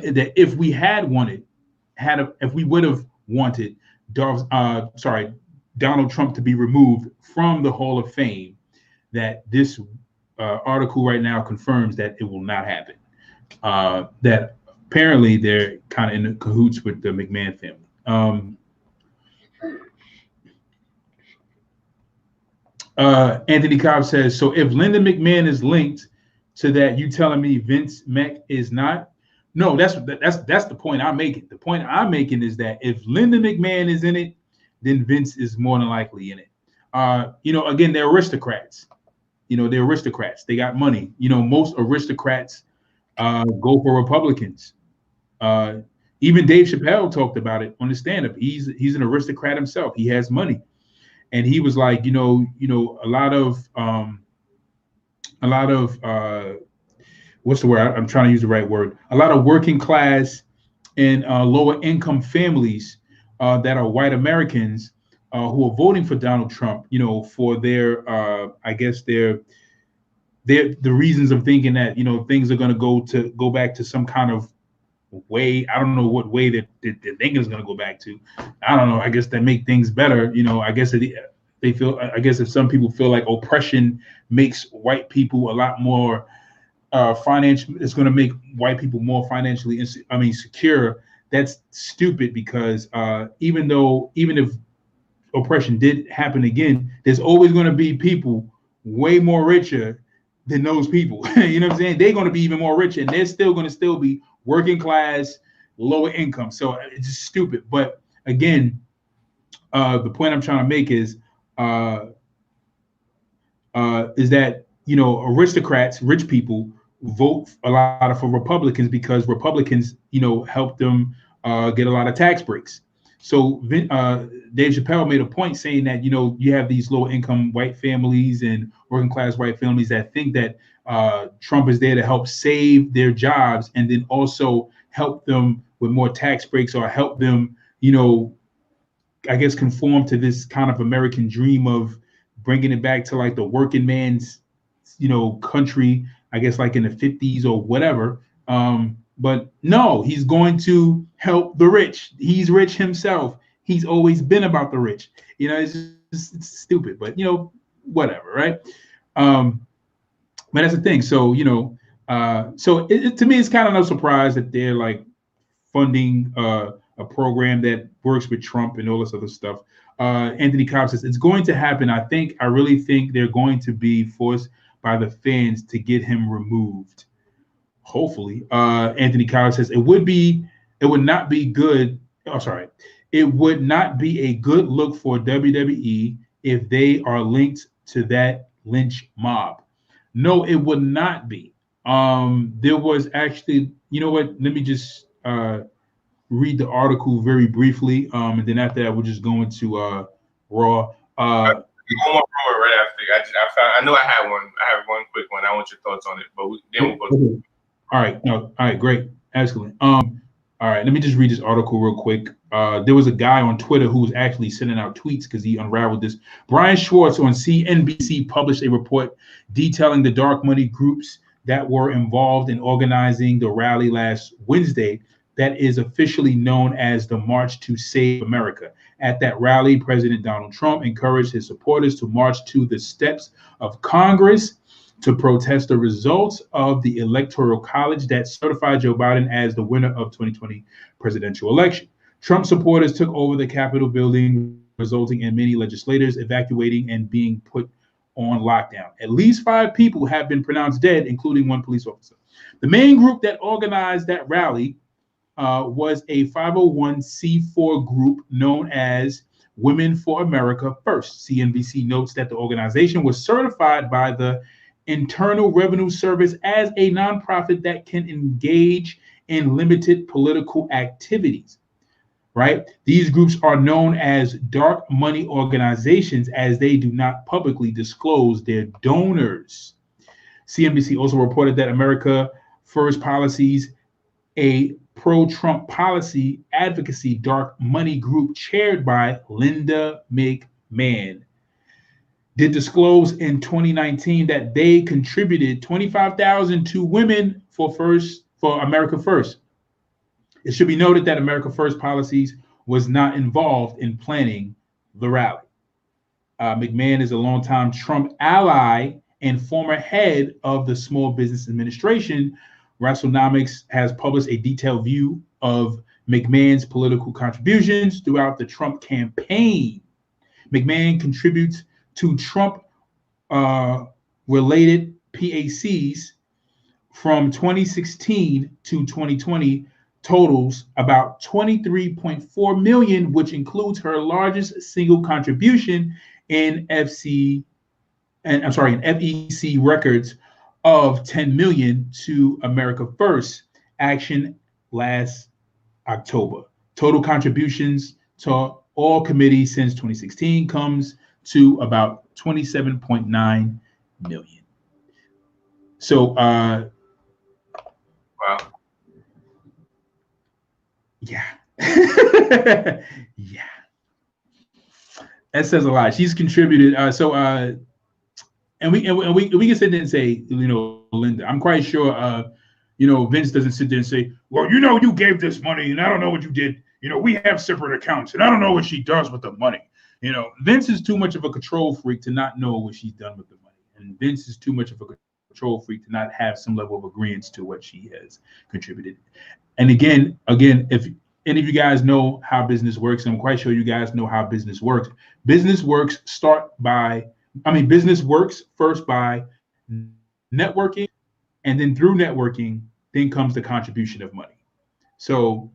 have wanted Donald Trump to be removed from the Hall of Fame, that this article right now confirms that it will not happen. That apparently they're kind of in cahoots with the McMahon family. Anthony Cobb says, so if Linda McMahon is linked to that, you telling me Vince Mc is not? No, that's the point I'm making. The point I'm making is that if Linda McMahon is in it, then Vince is more than likely in it. Again, they're aristocrats. They're aristocrats. They got money. Most aristocrats go for Republicans. Even Dave Chappelle talked about it on the stand-up. He's an aristocrat himself. He has money. And he was like, a lot of what's the word? I'm trying to use the right word. A lot of working class and lower income families that are white Americans who are voting for Donald Trump, for their, I guess the reasons of thinking that, things are going to go back to some kind of way. I don't know what way that they're thinking is going to go back to. I don't know. I guess that make things better. I guess they feel. I guess if some people feel like oppression makes white people a lot more financial, it's going to make white people more financially secure. That's stupid because even if oppression did happen again, there's always going to be people way more richer than those people. You know what I'm saying? They're going to be even more rich, and they're still going to be working class, lower income. So it's just stupid. But again, the point I'm trying to make is that aristocrats, rich people, vote a lot for Republicans because Republicans, help them get a lot of tax breaks. So Dave Chappelle made a point saying that you have these low income white families and working class white families that think that Trump is there to help save their jobs and then also help them with more tax breaks or help them, I guess conform to this kind of American dream of bringing it back to like the working man's, country, I guess like in the 50s or whatever. But no, he's going to help the rich. He's rich himself. He's always been about the rich. It's stupid, but whatever, right? But that's the thing. So so to me, it's kind of no surprise that they're like funding a program that works with Trump and all this other stuff. Anthony Cobb says it's going to happen. I really think they're going to be forced by the fans to get him removed. Hopefully. Anthony Cobb says it would not be good. Oh, sorry. It would not be a good look for WWE if they are linked to that lynch mob. No, it would not be. There was actually, you know what? Let me just read the article very briefly, and then after that, we'll just go into Raw. One more right after. I know I have one. I have one quick one. I want your thoughts on it, but then we'll go. Okay. All right. No. All right. Great. Excellent. All right. Let me just read this article real quick. There was a guy on Twitter who was actually sending out tweets because he unraveled this. Brian Schwartz on CNBC published a report detailing the dark money groups that were involved in organizing the rally last Wednesday. that is officially known as the March to Save America. At that rally, President Donald Trump encouraged his supporters to march to the steps of Congress to protest the results of the Electoral College that certified Joe Biden as the winner of 2020 presidential election. Trump supporters took over the Capitol building, resulting in many legislators evacuating and being put on lockdown. At least 5 people have been pronounced dead, including 1 police officer. The main group that organized that rally was a 501c4 group known as Women for America First. CNBC notes that the organization was certified by the Internal Revenue Service as a nonprofit that can engage in limited political activities. Right? These groups are known as dark money organizations as they do not publicly disclose their donors. CNBC also reported that America First Policies, a pro-Trump policy advocacy dark money group chaired by Linda McMahon, did disclose in 2019 that they contributed $25,000 to Women for America First. It should be noted that America First Policies was not involved in planning the rally. McMahon is a longtime Trump ally and former head of the Small Business Administration. Wrestlenomics has published a detailed view of McMahon's political contributions throughout the Trump campaign. McMahon contributes to Trump related PACs from 2016 to 2020 totals about $23.4 million, which includes her largest single contribution in FEC records of $10 million to America First action last October. Total contributions to all committees since 2016 comes to about $27.9 million. So, wow. Yeah. Yeah. That says a lot. She's contributed. And we can sit there and say, Linda, I'm quite sure, Vince doesn't sit there and say, well, you gave this money and I don't know what you did. We have separate accounts and I don't know what she does with the money. Vince is too much of a control freak to not know what she's done with the money. And Vince is too much of a control freak to not have some level of agreement to what she has contributed. And again, if any of you guys know how business works, and I'm quite sure you guys know how business works. Business works first by networking, and then through networking, then comes the contribution of money. So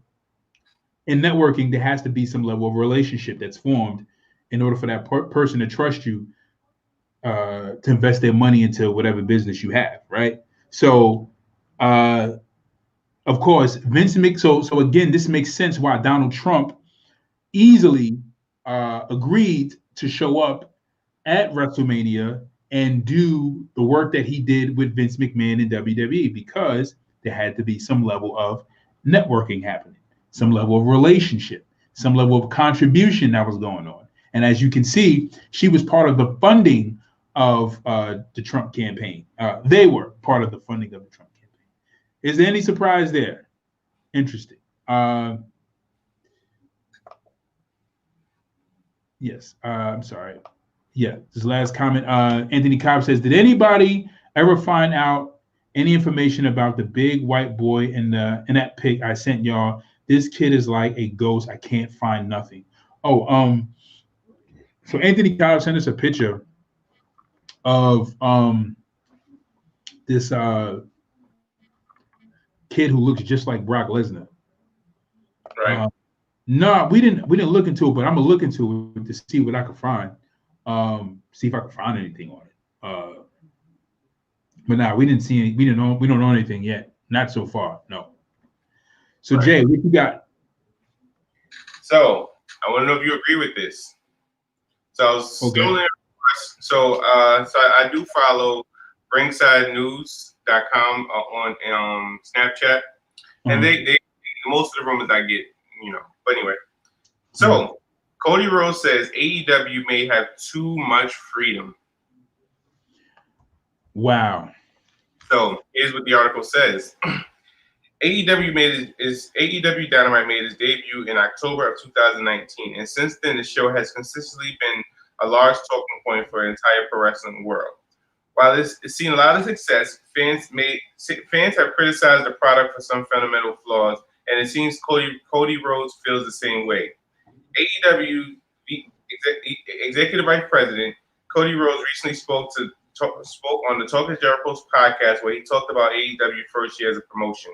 in networking, there has to be some level of relationship that's formed in order for that person to trust you to invest their money into whatever business you have, right? So, of course, so again, this makes sense why Donald Trump easily agreed to show up at WrestleMania and do the work that he did with Vince McMahon in WWE, because there had to be some level of networking happening, some level of relationship, some level of contribution that was going on. And as you can see, she was part of the funding of the Trump campaign. They were part of the funding of the Trump campaign. Is there any surprise there? Interesting. Yes, I'm sorry. Yeah, this last comment. Anthony Cobb says, did anybody ever find out any information about the big white boy in that pic I sent y'all? This kid is like a ghost. I can't find nothing. Oh, so Anthony Cobb sent us a picture of this kid who looks just like Brock Lesnar. Right. No, we didn't look into it, but I'm gonna look into it to see what I can find. See if I can find anything on it. But now we didn't see any. We don't know anything yet. Not so far. No. So right. Jay, what you got? So I want to know if you agree with this. So I was so I do follow ringsidenews.com on Snapchat, and they most of the rumors I get, But anyway, so Cody Rose says AEW may have too much freedom. Wow. So here's what the article says. AEW Dynamite made its debut in October of 2019, and since then the show has consistently been a large talking point for the entire pro wrestling world. While it's seen a lot of success, fans have criticized the product for some fundamental flaws, and it seems Cody Rhodes feels the same way. AEW Executive Vice President Cody Rose recently spoke on the Talk of Jericho's podcast, where he talked about AEW first year as a promotion.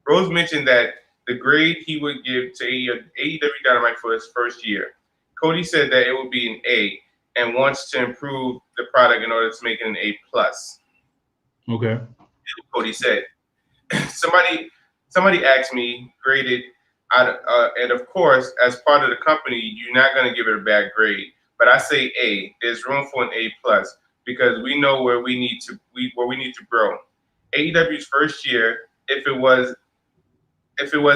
Rose mentioned that the grade he would give to AEW Dynamite for his first year. Cody said that it would be an A and wants to improve the product in order to make it an A+. Okay. Cody said. Somebody asked me, graded, and of course, as part of the company, you're not going to give it a bad grade. But I say A. There's room for an A+ because we know where we need to grow. AEW's first year, if it was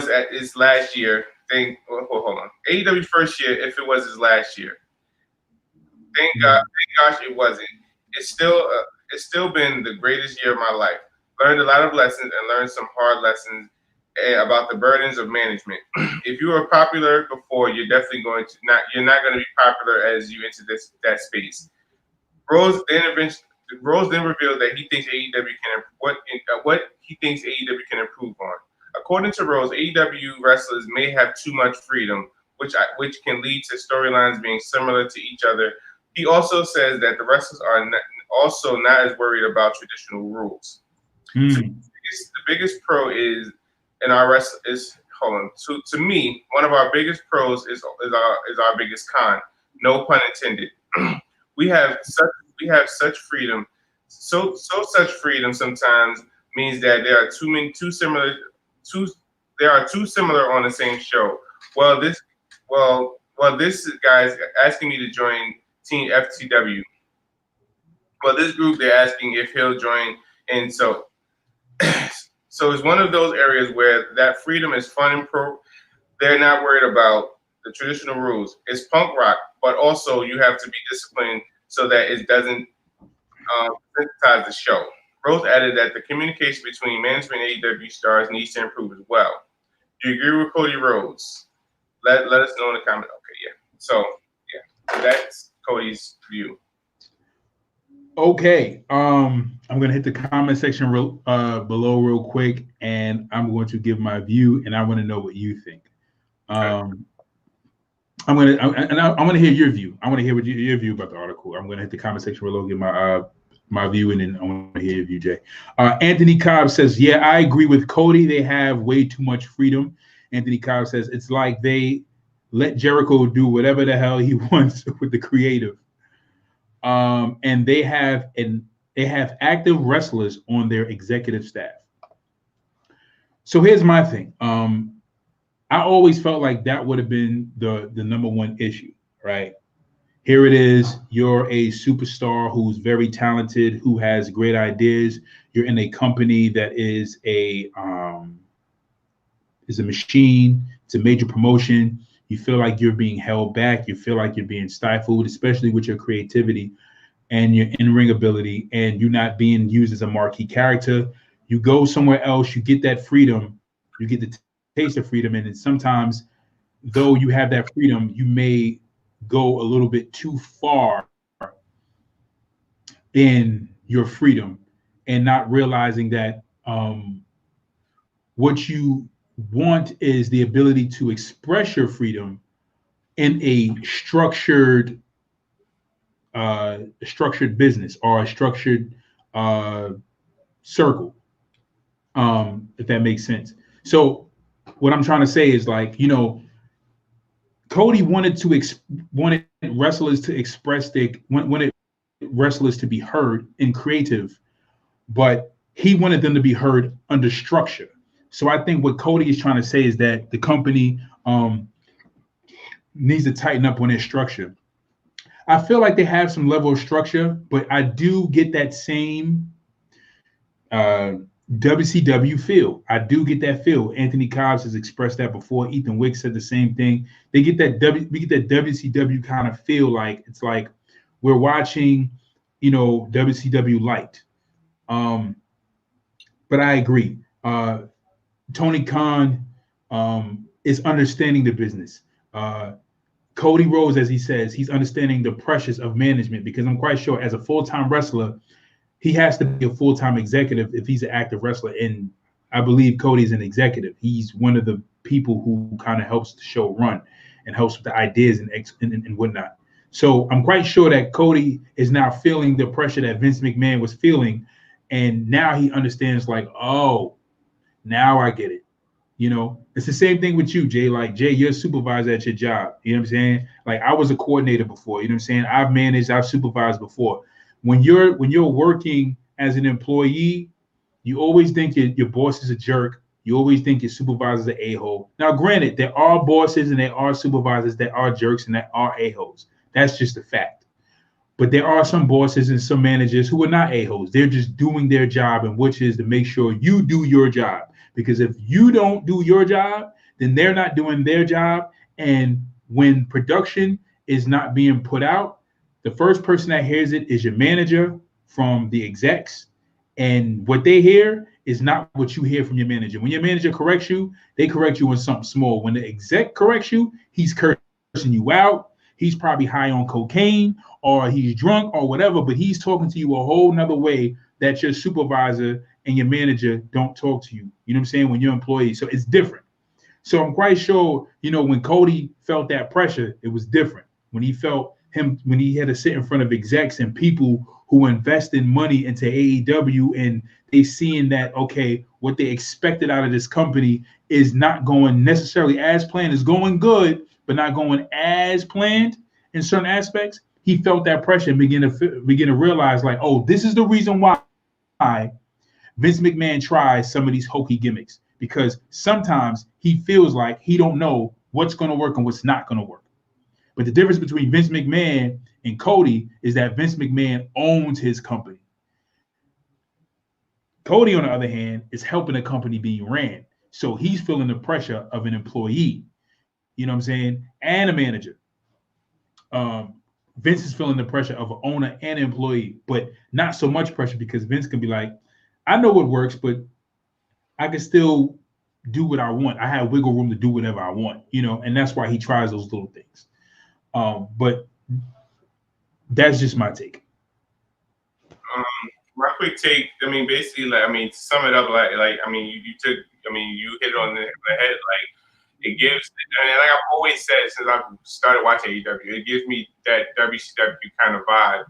at its last year, hold on. AEW's first year, if it was his last year, thank gosh it wasn't. It's still been the greatest year of my life. Learned a lot of lessons and learned some hard lessons about the burdens of management. If you were popular before, you're definitely you're not going to be popular as you enter that space. Rose then revealed that he thinks what he thinks AEW can improve on. According to Rose, AEW wrestlers may have too much freedom, which can lead to storylines being similar to each other. He also says that the wrestlers are not as worried about traditional rules. So the biggest pro is in our wrestling is to me, one of our biggest pros is our biggest con. No pun intended. we have such freedom. So such freedom sometimes means that there are too similar on the same show. Well, this guy's asking me to join Team FTW. Well, this group, they're asking if he'll join, and so it's one of those areas where that freedom is fun and pro. They're not worried about the traditional rules. It's punk rock, but also you have to be disciplined so that it doesn't sensitize the show. Rose added that the communication between management and AEW stars needs to improve as well. Do you agree with Cody Rhodes? Let us know in the comment. Okay, yeah. So, yeah, that's Cody's view. Okay, I'm gonna hit the comment section below real quick, and I'm going to give my view, and I want to know what you think. Okay. I'm gonna hear your view. I want to hear what your view about the article. I'm gonna hit the comment section below, give my view, and then I want to hear your view, Jay. Anthony Cobb says, "Yeah, I agree with Cody. They have way too much freedom." Anthony Cobb says, "It's like they let Jericho do whatever the hell he wants with the creative." And they have active wrestlers on their executive staff. So here's my thing. I always felt like that would have been the number one issue, right? Here it is. You're a superstar who's very talented, who has great ideas. You're in a company that is a machine. It's a major promotion. You feel like you're being held back. You feel like you're being stifled, especially with your creativity and your in-ring ability, and you're not being used as a marquee character. You go somewhere else, you get that freedom, you get the taste of freedom, and then sometimes, though you have that freedom, you may go a little bit too far in your freedom and not realizing that what you want is the ability to express your freedom in a structured business or a structured circle, if that makes sense. So what I'm trying to say is, like, Cody wanted wrestlers to express wanted wrestlers to be heard in creative, but he wanted them to be heard under structure. So I think what Cody is trying to say is that the company needs to tighten up on their structure. I feel like they have some level of structure, but I do get that same WCW feel. I do get that feel. Anthony Cobbs has expressed that before. Ethan Wick said the same thing. We get that WCW kind of feel, like it's like we're watching, WCW light. But I agree. Tony Khan is understanding the business. Cody Rose, as he says, he's understanding the pressures of management, because I'm quite sure as a full-time wrestler, he has to be a full-time executive if he's an active wrestler. And I believe Cody's an executive. He's one of the people who kind of helps the show run and helps with the ideas and whatnot. So I'm quite sure that Cody is now feeling the pressure that Vince McMahon was feeling. And now he understands, like, oh, now I get it. You know, it's the same thing with you, Jay. Like, Jay, you're a supervisor at your job. You know what I'm saying? Like, I was a coordinator before. You know what I'm saying? I've managed, I've supervised before. When you're working as an employee, you always think your boss is a jerk. You always think your supervisor is an a-hole. Now, granted, there are bosses and there are supervisors that are jerks and that are a-holes. That's just a fact. But there are some bosses and some managers who are not a-holes. They're just doing their job, and which is to make sure you do your job. Because if you don't do your job, then they're not doing their job. And when production is not being put out, the first person that hears it is your manager from the execs. And what they hear is not what you hear from your manager. When your manager corrects you, they correct you on something small. When the exec corrects you, he's cursing you out. He's probably high on cocaine or he's drunk or whatever, but he's talking to you a whole nother way that your supervisor and your manager don't talk to you. You know what I'm saying? When you're employees. So it's different. So I'm quite sure, you know, when Cody felt that pressure, it was different. When he had to sit in front of execs and people who invested money into AEW, and they seeing that, okay, what they expected out of this company is not going necessarily as planned. It's going good, but not going as planned in certain aspects. He felt that pressure and begin to realize, like, oh, this is the reason why Vince McMahon tries some of these hokey gimmicks, because sometimes he feels like he don't know what's going to work and what's not going to work. But the difference between Vince McMahon and Cody is that Vince McMahon owns his company. Cody, on the other hand, is helping the company being ran. So he's feeling the pressure of an employee, you know what I'm saying, and a manager. Vince is feeling the pressure of an owner and an employee, but not so much pressure, because Vince can be like, I know what works, but I can still do what I want. I have wiggle room to do whatever I want, you know, and that's why he tries those little things. But that's just my take. My quick take, I mean, basically, like, I mean, to sum it up, like, I mean, you hit it on the head, like, it gives, and like I've always said since I've started watching AEW, it gives me that WCW kind of vibe.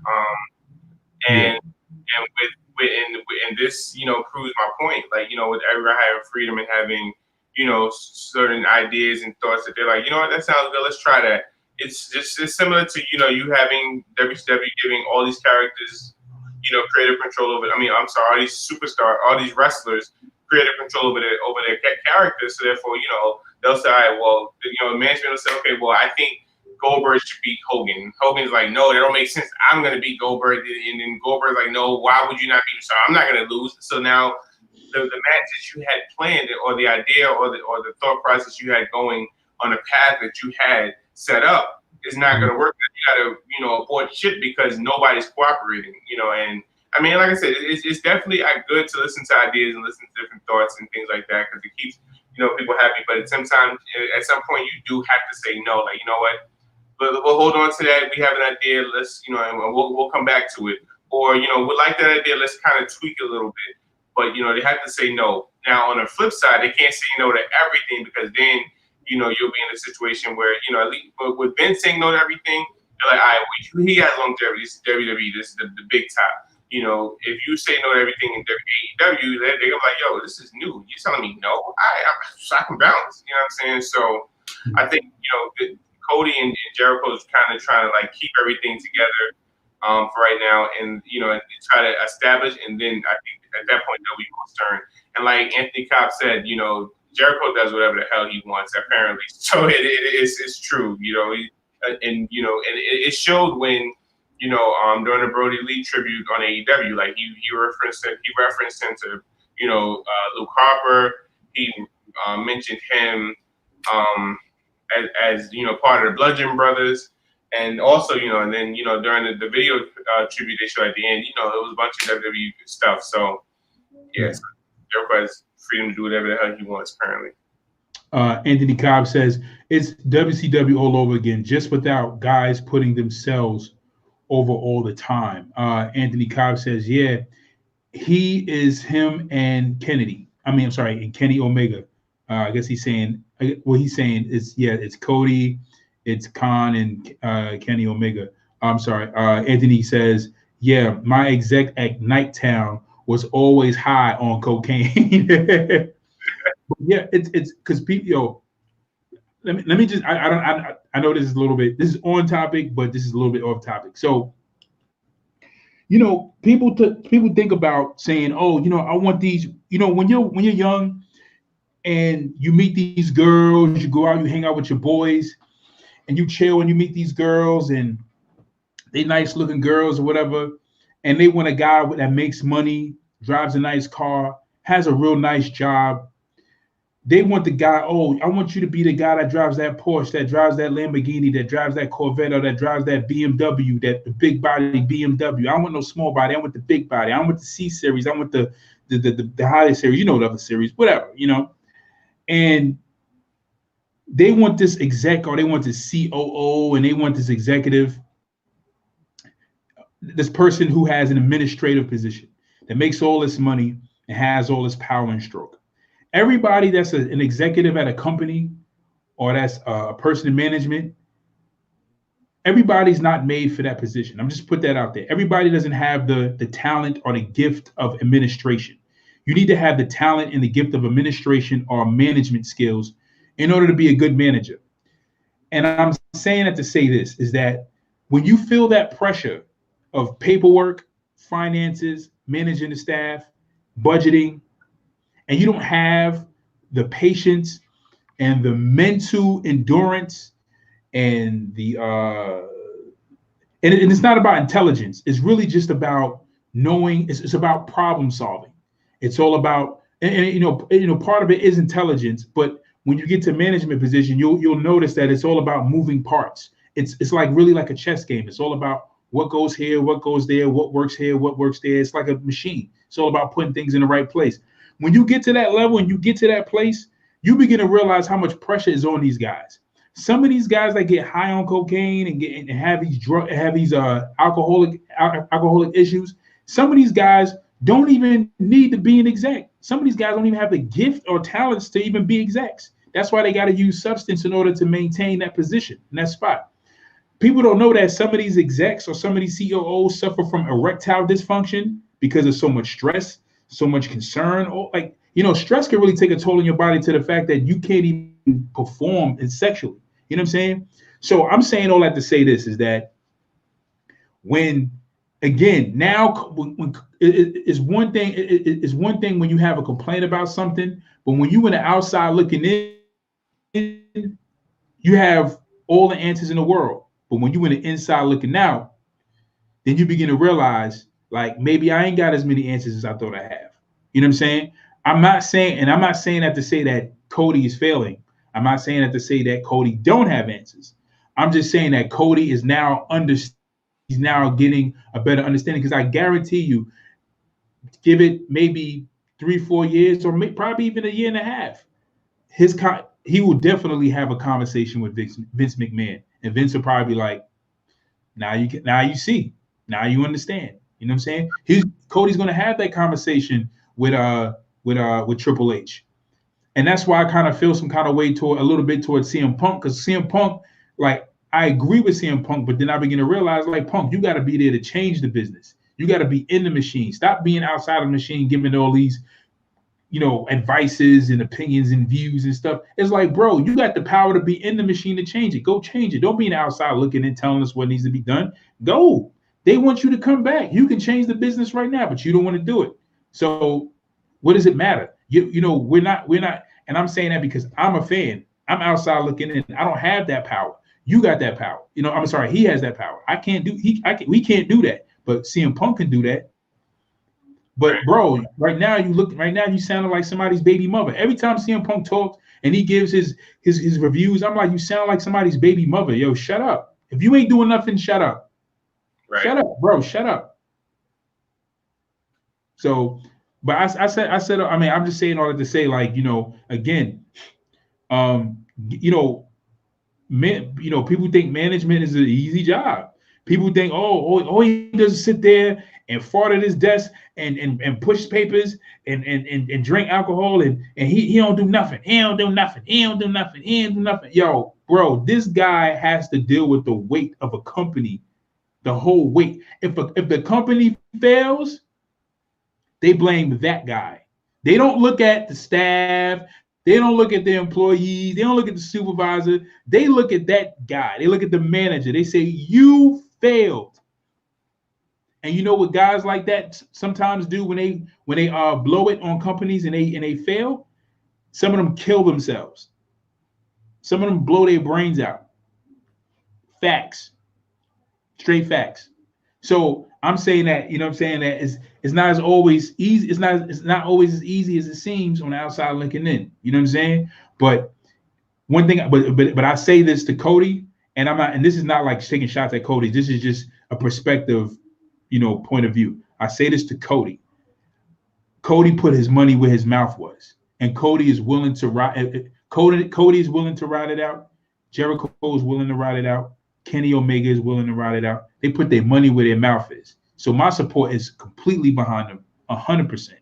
And this, you know, proves my point. Like, you know, with everyone having freedom and having, you know, certain ideas and thoughts that they're like, you know what, that sounds good, let's try that. It's similar to, you know, you having WCW giving all these characters, you know, creative control over it. I mean, I'm sorry, all these superstars, all these wrestlers, creative control over their characters. So therefore, you know, they'll say, all right, well, you know, management will say, okay, well, I think Goldberg should beat Hogan. Hogan's like, no, that don't make sense. I'm going to beat Goldberg. And then Goldberg's like, no, why would you not beat him? So I'm not going to lose. So now the match that you had planned, or the idea or the thought process you had going on the path that you had set up is not going to work. You got to, you know, abort shit because nobody's cooperating, you know. And I mean, like I said, it's definitely good to listen to ideas and listen to different thoughts and things like that, because it keeps, you know, people happy. But sometimes, at some point, you do have to say no. Like, you know what? But we'll hold on to that. We have an idea. Let's, you know, and we'll come back to it. Or, you know, we like that idea. Let's kind of tweak it a little bit. But, you know, they have to say no. Now, on the flip side, they can't say no to everything, because then, you know, you'll be in a situation where, you know, at least with Vince saying no to everything, they're like, all right, he has longevity. This is WWE. This is the big top. You know, if you say no to everything in AEW, they're gonna be like, yo, this is new. You're telling me no? I can bounce. You know what I'm saying? So I think, you know, Cody and Jericho is kind of trying to, like, keep everything together for right now, and, you know, and try to establish. And then I think at that point they'll be concerned. And like Anthony Cobb said, you know, Jericho does whatever the hell he wants, apparently. So it's true, you know. And you know, and it showed when, you know, during the Brody Lee tribute on AEW, like he referenced him to, you know, Luke Harper. He mentioned him as you know, part of the Bludgeon Brothers, and also, you know, and then, you know, during the video tribute they showed at the end, you know, it was a bunch of WWE stuff. So yes, everybody's freedom to do whatever the hell he wants currently. Anthony Cobb says it's WCW all over again, just without guys putting themselves over all the time. Anthony Cobb says, yeah, he is him and Kennedy. I'm sorry, and Kenny Omega. I guess he's saying what he's saying is, yeah, it's Cody, it's Khan, and Kenny Omega. I'm sorry. Anthony says, yeah, my exec at Nighttown was always high on cocaine. Yeah, it's because people, let me just, I know this is a little bit, this is on topic, but this is a little bit off topic. So, people think about saying, oh, I want these, when you're young and you meet these girls, you go out, you hang out with your boys, and you chill and you meet these girls, and they nice looking girls or whatever, and they want a guy that makes money, drives a nice car, has a real nice job. They want the guy, oh, I want you to be the guy that drives that Porsche, that drives that Lamborghini, that drives that Corvette, or that drives that BMW, that the big body BMW. I don't want no small body. I want the big body. I want the C series. I want the higher series, the other series, whatever, And they want this exec, or they want this COO, and they want this executive, this person who has an administrative position that makes all this money and has all this power and stroke. Everybody that's an executive at a company, or that's a person in management, everybody's not made for that position. I'm just put that out there. Everybody doesn't have the talent or the gift of administration. You need to have the talent and the gift of administration or management skills in order to be a good manager. And I'm saying that to say this, is that when you feel that pressure of paperwork, finances, managing the staff, budgeting, and you don't have the patience and the mental endurance and the and it's not about intelligence. It's really just about knowing. It's about problem solving. It's all about and part of it is intelligence, but when you get to management position, you'll notice that it's all about moving parts. It's like really like a chess game. It's all about what goes here, what goes there, what works here, what works there. It's like a machine. It's all about putting things in the right place. When you get to that level and you get to that place, you begin to realize how much pressure is on these guys. Some of these guys that get high on cocaine and have these alcoholic issues, some of these guys don't even need to be an exec. Some of these guys don't even have the gift or talents to even be execs. That's why they got to use substance in order to maintain that position in that spot. People don't know that some of these execs or some of these COOs suffer from erectile dysfunction because of so much stress, so much concern. Or stress can really take a toll on your body to the fact that you can't even perform sexually. You know what I'm saying? So I'm saying all that to say this is that when it's one thing when you have a complaint about something, but when you in the outside looking in, you have all the answers in the world. But when you in the inside looking out, then you begin to realize, like, maybe I ain't got as many answers as I thought I have. You know what I'm saying? I'm not saying that to say that Cody is failing. I'm not saying that to say that Cody don't have answers. I'm just saying that Cody is now he's now getting a better understanding, because I guarantee you, give it maybe 3-4 years, or probably even a year and a half, he will definitely have a conversation with Vince McMahon, and Vince will probably be like, now you see, now you understand. You know what I'm saying? Cody's going to have that conversation with Triple H, and that's why I kind of feel some kind of way a little bit towards CM Punk, because CM Punk, like, I agree with CM Punk, but then I begin to realize, like, Punk, you got to be there to change the business. You got to be in the machine. Stop being outside of the machine, giving all these, advices and opinions and views and stuff. It's like, bro, you got the power to be in the machine to change it. Go change it. Don't be outside looking and telling us what needs to be done. Go. They want you to come back. You can change the business right now, but you don't want to do it. So what does it matter? We're not, and I'm saying that because I'm a fan. I'm outside looking in. I don't have that power. You got that power. I'm sorry, he has that power. We can't do that. But CM Punk can do that. But bro, right now you sound like somebody's baby mother. Every time CM Punk talks and he gives his reviews, I'm like, you sound like somebody's baby mother. Yo, shut up. If you ain't doing nothing, shut up. Right. Shut up, bro. Shut up. So But I said, I mean, I'm just saying all that to say, like, again, people think management is an easy job. People think, oh, he does sit there and fart at his desk and push papers and drink alcohol and he don't do nothing. He don't do nothing. He don't do nothing. He don't do nothing. Yo, bro, this guy has to deal with the weight of a company, the whole weight. If the company fails, they blame that guy. They don't look at the staff. They don't look at the employees. They don't look at the supervisor. They look at that guy. They look at the manager. They say, you failed. And you know what guys like that sometimes do when they blow it on companies and they fail? Some of them kill themselves. Some of them blow their brains out. Facts. Straight facts. So I'm saying that, that it's not as always easy. It's not always as easy as it seems on the outside looking in. You know what I'm saying? But one thing, but I say this to Cody, and I'm not, and this is not like taking shots at Cody. This is just a perspective, point of view. I say this to Cody. Cody put his money where his mouth was, and Cody is willing to ride. Cody is willing to ride it out. Jericho is willing to ride it out. Kenny Omega is willing to ride it out. They put their money where their mouth is. So my support is completely behind them, 100%.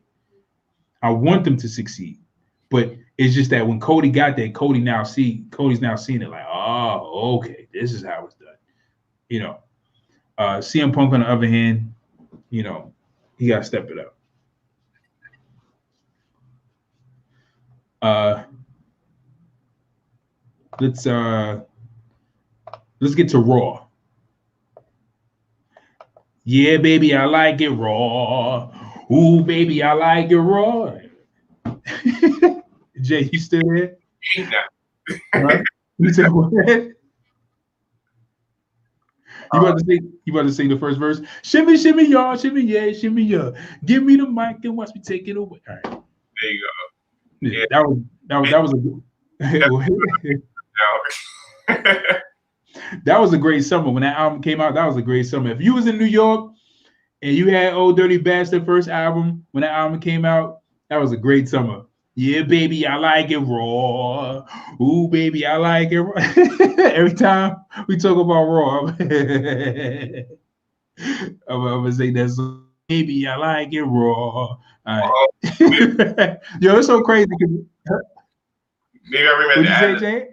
I want them to succeed. But it's just that when Cody got there, Cody's now seeing it like, oh, okay, this is how it's done. CM Punk on the other hand, he got to step it up. Let's get to Raw. Yeah, baby, I like it raw. Ooh, baby, I like it raw. Jay, you still there? Right? You said what? You about to sing the first verse? Shimmy, shimmy, y'all, shimmy, yeah, shimmy, yeah. Give me the mic and watch me take it away. All right. There you go. Yeah. That was a good. That was a great summer. When that album came out, that was a great summer. If you was in New York and you had Old Dirty Bastard first album, when that album came out, that was a great summer. Yeah, baby, I like it raw. Ooh, baby, I like it raw. Every time we talk about Raw, I'm gonna say that song. Baby, I like it raw. All right. Yo, it's so crazy. Maybe I remember that.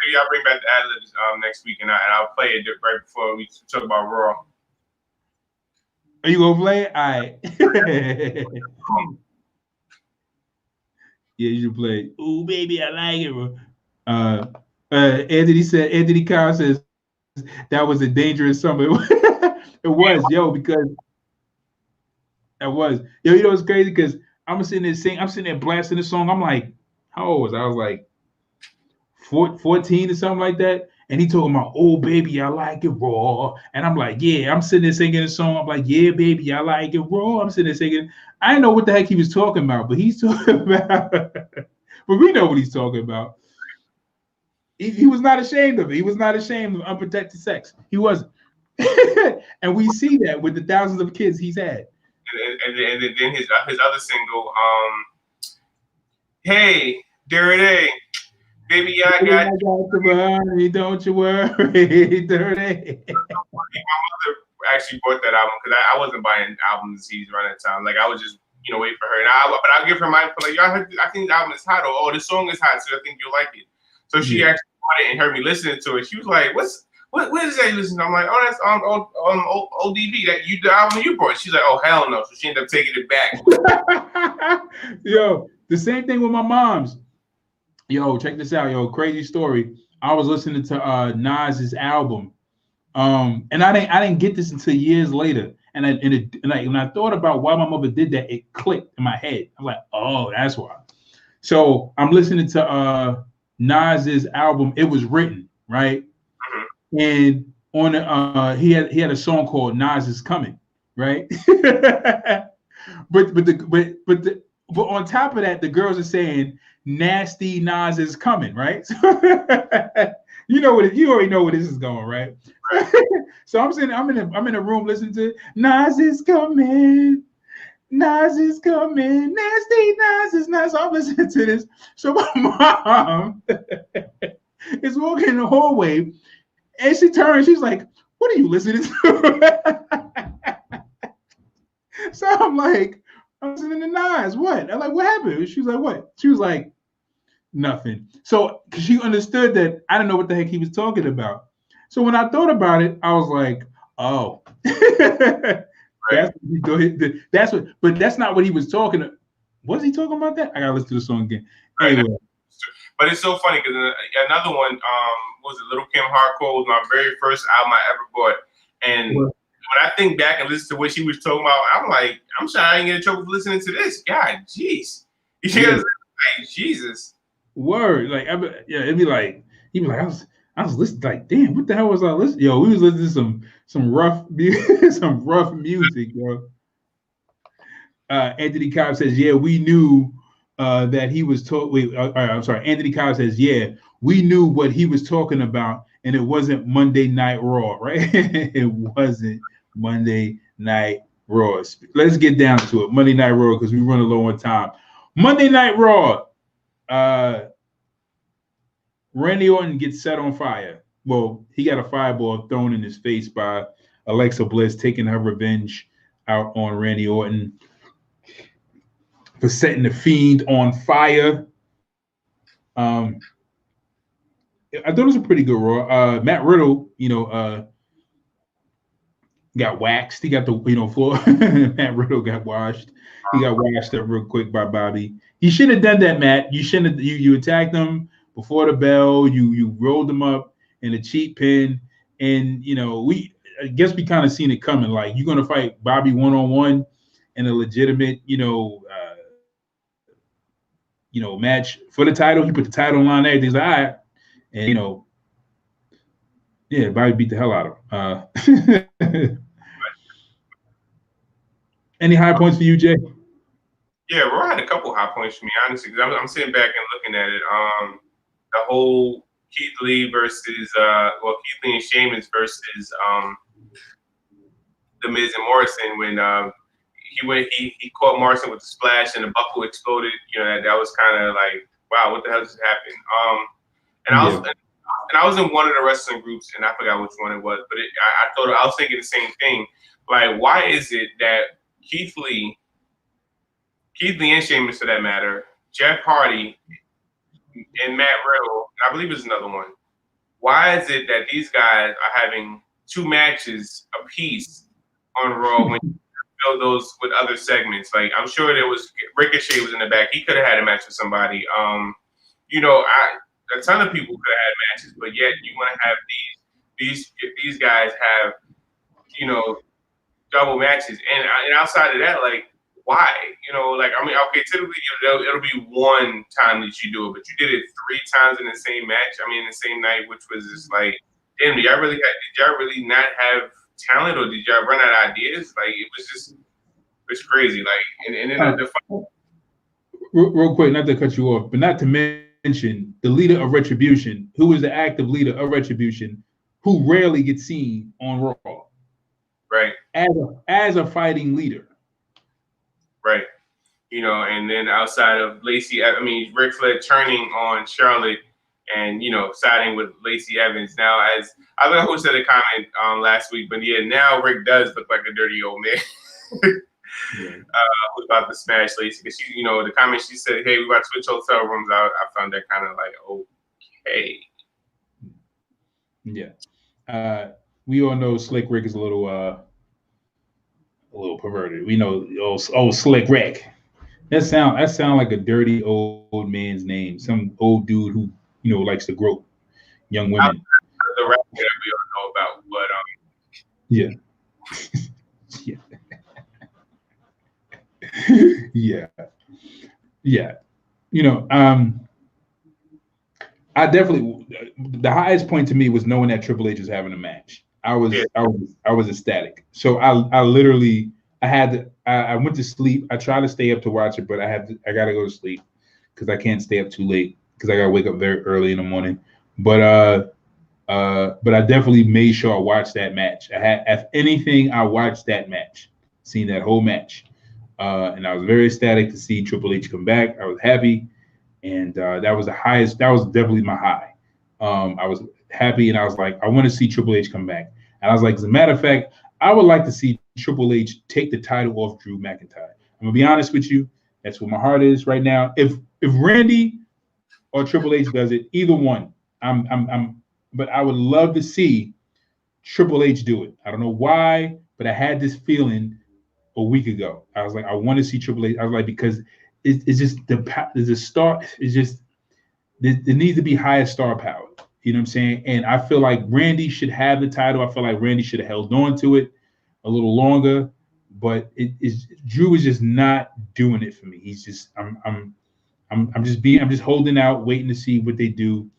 Maybe I'll bring back the ad-libs next week, and I'll play it right before we talk about Raw. Are you gonna play it? All right. Yeah, you should play it. Ooh, baby, I like it, bro. Anthony Kyle says that was a dangerous summer. It was, yo, because that was. Yo, you know what's crazy? Because I'm sitting there blasting the song. I'm like, how old was I? I was like 14 or something like that. And he talking about, oh, baby, I like it raw. And I'm like, yeah, I'm sitting there singing a song. I'm like, yeah, baby, I like it raw. I'm sitting there singing. I didn't know what the heck he was talking about, but he's talking about, but we know what he's talking about. He was not ashamed of it. He was not ashamed of unprotected sex. He wasn't. And we see that with the thousands of kids he's had. And then his other single, hey, Dirty. Baby, I got you. Don't you worry, Dirty. My mother actually bought that album because I wasn't buying albums CDs around that time. Like I was just wait for her. But I'll give her my like y'all heard, I think the album is hot, or oh, this song is hot, so I think you'll like it. So she actually bought it and heard me listening to it. She was like, what is that you listen to? I'm like, oh, that's ODB, that the album you bought. She's like, oh hell no. So she ended up taking it back. Yo, the same thing with my mom's. Yo, check this out, yo, crazy story. I was listening to Nas's album, and I didn't get this until years later. And when I thought about why my mother did that, it clicked in my head. I'm like, oh, that's why. So I'm listening to Nas's album. It Was Written, right? Mm-hmm. And on he had a song called Nas Is Coming, right? but on top of that, the girls are saying Nasty Nas is coming, right? You already know where this is going, right? So I'm in a room listening to Nas is coming. Nas is coming, nasty Nas is nice. So I'm listening to this. So my mom is walking in the hallway, and she turns. She's like, "What are you listening to?" So I'm like, "I'm listening to Nas. What?" I'm like, "What happened?" She was like, "What?" She was like, "Nothing." So because she understood that I didn't know what the heck he was talking about. So when I thought about it, I was like, "Oh." Right. That's what, but that's not what he was talking about. Was he talking about that? I gotta listen to the song again. Right. Anyway, but it's so funny because another one, was it Little Kim Hardcore was my very first album I ever bought, and when I think back and listen to what she was talking about, I'm like, I'm sorry I didn't get in trouble for listening to this. God, jeez, like, Jesus. Word, like, it'd be like, he'd be like, I was listening, like, damn, what the hell was I listening? Yo, we was listening to some rough, some rough music, yo. Anthony Cobb says, yeah, we knew that he was talking. I'm sorry. Anthony Cobb says, yeah, we knew what he was talking about, and it wasn't Monday Night Raw, right? It wasn't Monday Night Raw. Let's get down to it. Monday Night Raw, because we run low on time. Monday Night Raw. Randy Orton gets set on fire. Well, he got a fireball thrown in his face by Alexa Bliss, taking her revenge out on Randy Orton for setting the Fiend on fire. I thought it was a pretty good Raw. Matt Riddle, got waxed. He got the floor. Matt Riddle got washed. He got washed up real quick by Bobby. He shouldn't have done that, Matt. You shouldn't have. You attacked him before the bell. You rolled him up in a cheap pin, and I guess we kind of seen it coming. Like, you're gonna fight Bobby one-on-one in a legitimate, match for the title. He put the title on there. Everything's like, all right, and yeah, Bobby beat the hell out of him. Any high points for you, Jay? Yeah, Raw had a couple high points for me, honestly, because I'm sitting back and looking at it. The whole Keith Lee versus Keith Lee and Sheamus versus The Miz and Morrison, when he caught Morrison with the splash and the buckle exploded. That was kind of like, wow, what the hell just happened? And I was in one of the wrestling groups, and I forgot which one it was, but I was thinking the same thing. Like, why is it that Keith Lee and Sheamus, for that matter, Jeff Hardy and Matt Riddle, I believe there's another one. Why is it that these guys are having 2 matches apiece on Raw when you build those with other segments? Like, I'm sure there was Ricochet was in the back. He could have had a match with somebody. A ton of people could have had matches, but yet you want to have these guys have double matches, and outside of that, like, why? Okay, typically it'll be one time that you do it, but you did it 3 times in the same match. In the same night, which was just like, damn, did y'all really not have talent, or did y'all run out of ideas? Like, it's crazy. Like, and then real quick, not to cut you off, but not to mention the leader of Retribution, who is the active leader of Retribution, who rarely gets seen on Raw, right? As a fighting leader. Right. And then outside of Ric Flair turning on Charlotte and, siding with Lacey Evans. Now, as I don't know who said a comment last week, but yeah, now Rick does look like a dirty old man. Who's about to smash Lacey. Because she, the comment she said, hey, we about to switch hotel rooms out. I found that kind of like, okay. Yeah. We all know Slick Rick is a little perverted. We know old Slick Rick. That sound like a dirty old man's name. Some old dude who likes to grope young women. The rap that we all know about, but yeah. Yeah. I definitely, the highest point to me was knowing that Triple H was having a match. I was ecstatic. So I literally I went to sleep. I tried to stay up to watch it, but I gotta go to sleep because I can't stay up too late because I gotta wake up very early in the morning. But I definitely made sure I watched that match. If anything, I watched that match, seen that whole match. and I was very ecstatic to see Triple H come back. I was happy, and that was the highest. That was definitely my high. I was happy, and I was like, I want to see Triple H come back. And I was like, as a matter of fact, I would like to see Triple H take the title off Drew McIntyre. I'm gonna be honest with you. That's where my heart is right now. If Randy or Triple H does it, either one, I'm. But I would love to see Triple H do it. I don't know why, but I had this feeling a week ago. I was like, I want to see Triple H. I was like, because it's just the star. It's just there needs to be higher star power. You know what I'm saying? And I feel like Randy should have the title. I feel like Randy should have held on to it a little longer. But Drew is just not doing it for me. He's just I'm just holding out, waiting to see what they do.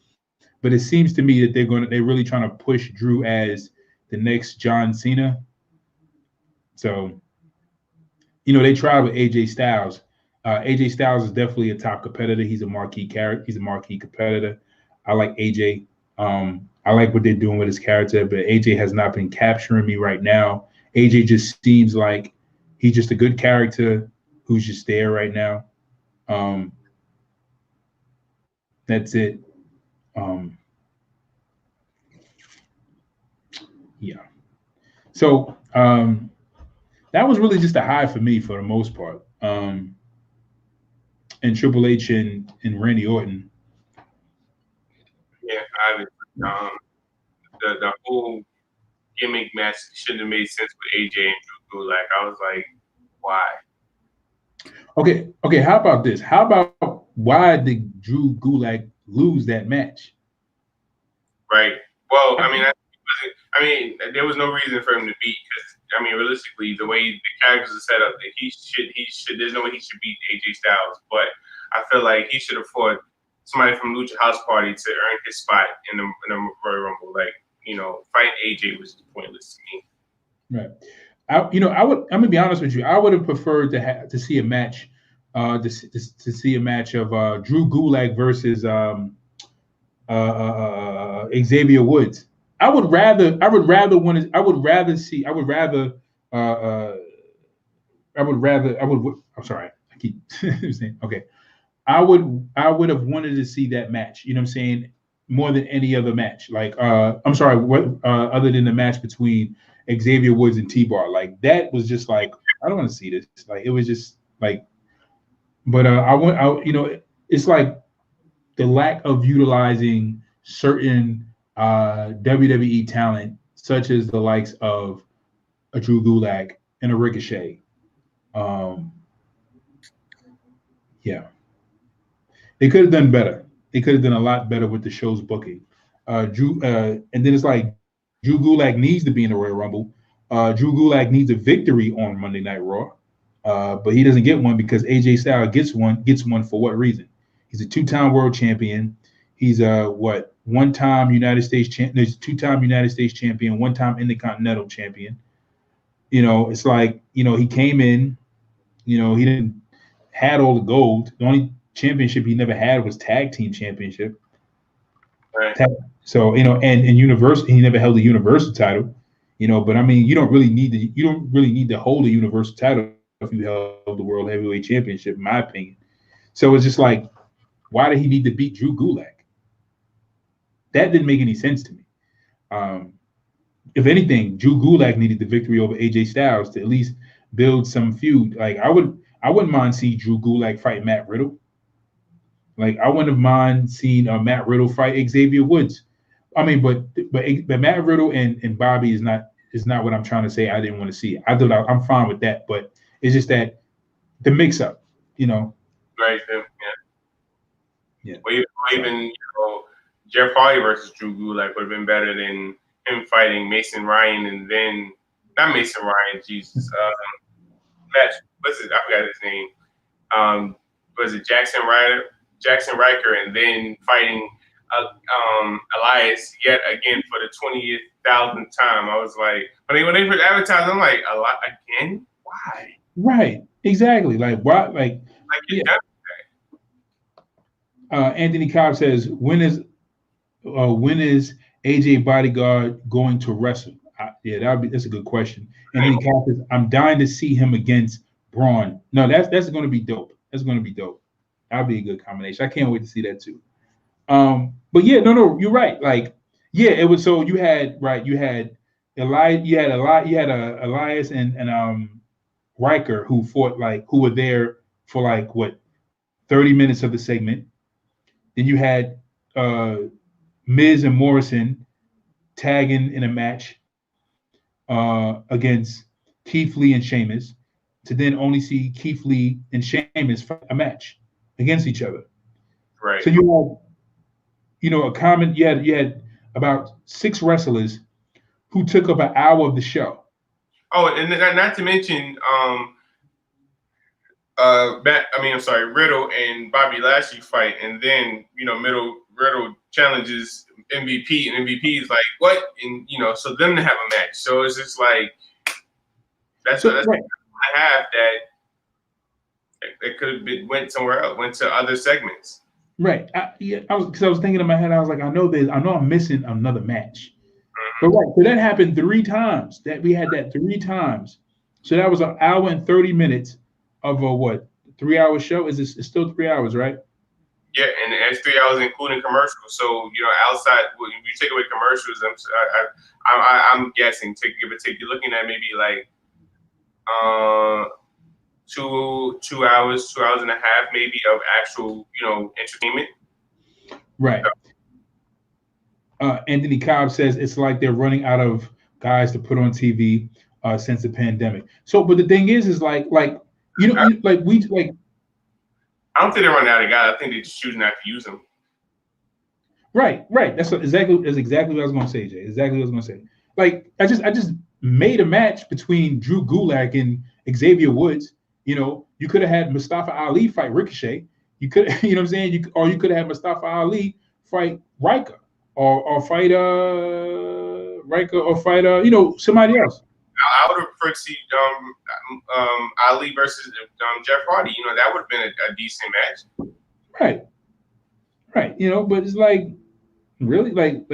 But it seems to me that they're really trying to push Drew as the next John Cena. So, they tried with AJ Styles. AJ Styles is definitely a top competitor. He's a marquee character. He's a marquee competitor. I like AJ. I like what they're doing with his character, but AJ has not been capturing me right now. AJ just seems like he's just a good character who's just there right now. That's it. Yeah. So that was really just a high for me for the most part. And Triple H and Randy Orton. Yeah, the whole gimmick match shouldn't have made sense with AJ and Drew Gulak. I was like, why? Okay. How about this? How about why did Drew Gulak lose that match? Right. Well, I mean, there was no reason for him to beat because, realistically, the way the characters are set up, that he should. There's no way he should beat AJ Styles. But I feel like he should have fought somebody from Lucha House Party to earn his spot in the Royal Rumble. Like, fighting AJ was pointless to me. Right. I'm gonna be honest with you. I would have preferred to see a match, to see a match of Drew Gulak versus Xavier Woods. I'm sorry. I keep saying, okay. I would have wanted to see that match. You know what I'm saying? More than any other match. Like, I'm sorry, other than the match between Xavier Woods and T-Bar. Like, that was just like, I don't want to see this. Like, it was just like, but it's like the lack of utilizing certain WWE talent, such as the likes of a Drew Gulak and a Ricochet. Yeah. They could have done better. They could have done a lot better with the show's booking. And then it's like Drew Gulak needs to be in the Royal Rumble. Drew Gulak needs a victory on Monday Night Raw, but he doesn't get one because AJ Styles gets one for what reason? He's a two-time world champion. He's a one-time United States champion, two-time United States champion, one-time Intercontinental champion. It's like, he came in, he didn't had all the gold. The only championship he never had was tag team championship. Right. So, and universal, he never held a universal title, but you don't really need to hold a universal title if you held the world heavyweight championship, in my opinion. So it's just like, why did he need to beat Drew Gulak? That didn't make any sense to me. If anything, Drew Gulak needed the victory over AJ Styles to at least build some feud. Like, I wouldn't mind seeing Drew Gulak fight Matt Riddle. Like, I wouldn't have mind seeing Matt Riddle fight Xavier Woods. But Matt Riddle and Bobby is not what I'm trying to say. I didn't want to see it. I'm fine with that, but it's just that the mix-up, Right. Yeah. Or even Jeff Hardy versus Drew Gulak would have been better than him fighting Mason Ryan and then not Mason Ryan. Jesus. I forgot his name. Was it Jackson Riker, and then fighting Elias yet again for the 20,000th time. I was like, when they put advertising, I'm like, a lot again? Why? Right. Exactly. Like, why? Like yeah. Anthony Cobb says, when is AJ Bodyguard going to wrestle? That's a good question. Anthony Cobb says, I'm dying to see him against Braun. No, that's going to be dope. That's going to be dope. That'll be a good combination. I can't wait to see that too. But yeah, no, you're right. Like, yeah, it was. So you had Elias and Riker who fought who were there for 30 minutes of the segment. Then you had Miz and Morrison tagging in a match against Keith Lee and Sheamus, to then only see Keith Lee and Sheamus fight a match against each other. Right. So you had about 6 wrestlers who took up an hour of the show. Oh, and not to mention, Riddle and Bobby Lashley fight, and then Riddle challenges MVP, and MVP is like, what? And so them to have a match. So it's just like that's right. I have that it could have been went somewhere else, went to other segments. Right. I was thinking in my head, I was like, I know I'm missing another match. But right, so that happened 3 times. That we had that 3 times. So that was an hour and 30 minutes of a 3-hour show? It's still 3 hours, right? Yeah, and it's 3 hours including commercials. So outside, when you take away commercials, I'm guessing give or take, you're looking at maybe 2 hours, 2 hours and a half, maybe of actual entertainment. Right. Anthony Cobb says it's like they're running out of guys to put on TV since the pandemic. So, but the thing is like I don't think they're running out of guys. I think they just choose not to use them. Right. That's exactly what I was going to say, Jay. Exactly what I was going to say. Like I just made a match between Drew Gulak and Xavier Woods. You could have had Mustafa Ali fight Ricochet. You could, you know what I'm saying? You could have had Mustafa Ali fight Riker. Or fight Riker, or fight somebody else. I would have preferred to see Ali versus Jeff Hardy. That would have been a decent match. Right. But it's like, really, like,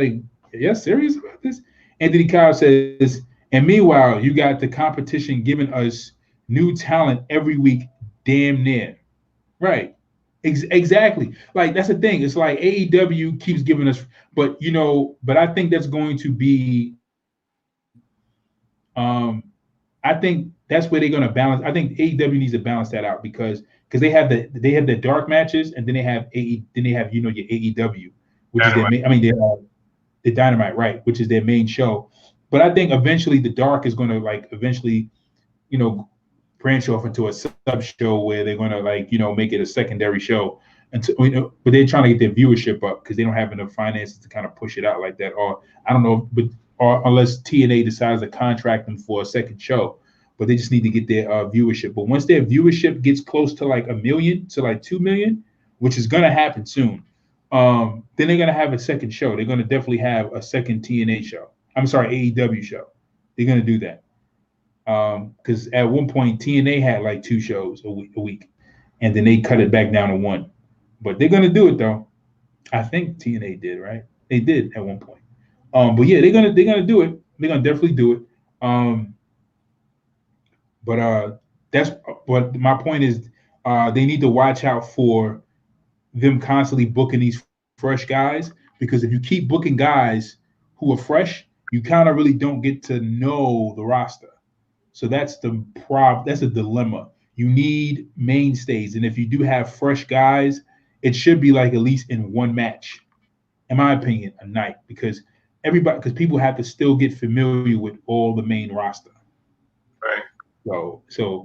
yeah, serious about this? Anthony Cobb says, and meanwhile, you got the competition giving us new talent every week, damn near. Right. Exactly. Like, that's the thing. It's like AEW keeps giving us, but I think that's going to be, I think that's where they're going to balance. I think AEW needs to balance that out because they have the dark matches, and then they have your AEW, which Dynamite. Is the Dynamite, right? Which is their main show. But I think eventually the dark is going to branch off into a sub show where they're going to make it a secondary show, and but they're trying to get their viewership up because they don't have enough finances to kind of push it out like that. Or I don't know, or unless TNA decides to contract them for a second show, but they just need to get their viewership. But once their viewership gets close to 1 million to 2 million, which is going to happen soon, then they're going to have a second show. They're going to definitely have a second TNA show. I'm sorry, AEW show. They're going to do that. Because at one point TNA had 2 shows a week, and then they cut it back down to 1. But they're gonna do it though. I think TNA did, right? They did at one point. But yeah, they're gonna do it. They're gonna definitely do it. But my point is, they need to watch out for them constantly booking these fresh guys, because if you keep booking guys who are fresh, you kind of really don't get to know the roster. So that's the problem. That's a dilemma. You need mainstays, and if you do have fresh guys, it should be at least in 1 match, in my opinion, a night, because people have to still get familiar with all the main roster. Right. So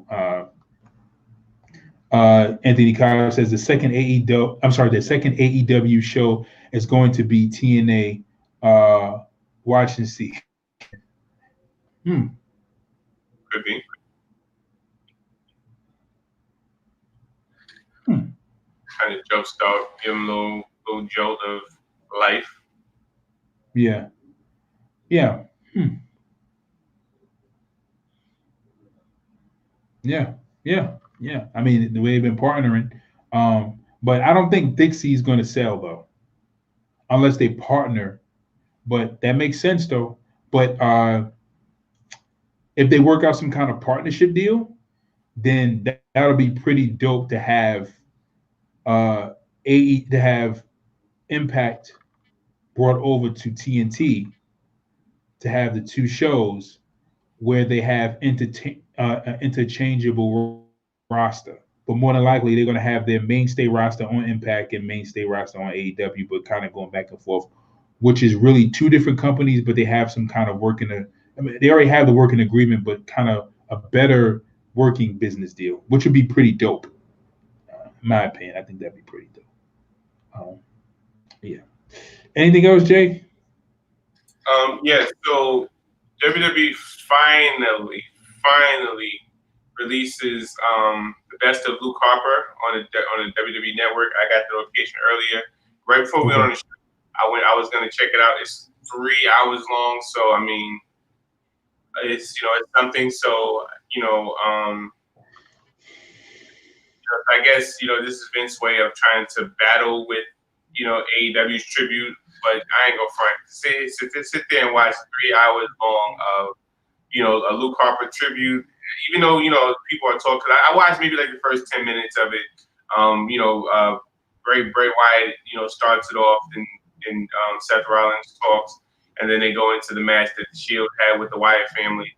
Anthony Cobb says the second AEW show is going to be TNA. Watch and see. Could be. Kind of jumpstart, give them a little jolt of life. Yeah. Yeah. Yeah. I mean, the way they've been partnering. But I don't think Dixie's going to sell, though, unless they partner. But that makes sense, though. But if they work out some kind of partnership deal, then that'll be pretty dope to have AE to have Impact brought over to TNT to have the two shows where they have interchangeable roster. But more than likely, they're going to have their mainstay roster on Impact and mainstay roster on AEW, but kind of going back and forth, which is really two different companies, but they have some kind of they already have the working agreement, but kind of a better working business deal, which would be pretty dope. In my opinion, I think that'd be pretty dope. Yeah. Anything else, Jay? Yeah. So WWE finally releases the best of Luke Harper on the WWE Network. I got the notification earlier, right before we went on the show. I was gonna check it out. It's 3 hours long, so I mean, it's it's something. So I guess this is Vince's way of trying to battle with AEW's tribute. But I ain't gonna front. Sit there and watch 3 hours long of a Luke Harper tribute. Even though people are talking, I watched maybe like the first 10 minutes of it. Bray Wyatt starts it off, and Seth Rollins talks, and then they go into the match that the Shield had with the Wyatt family.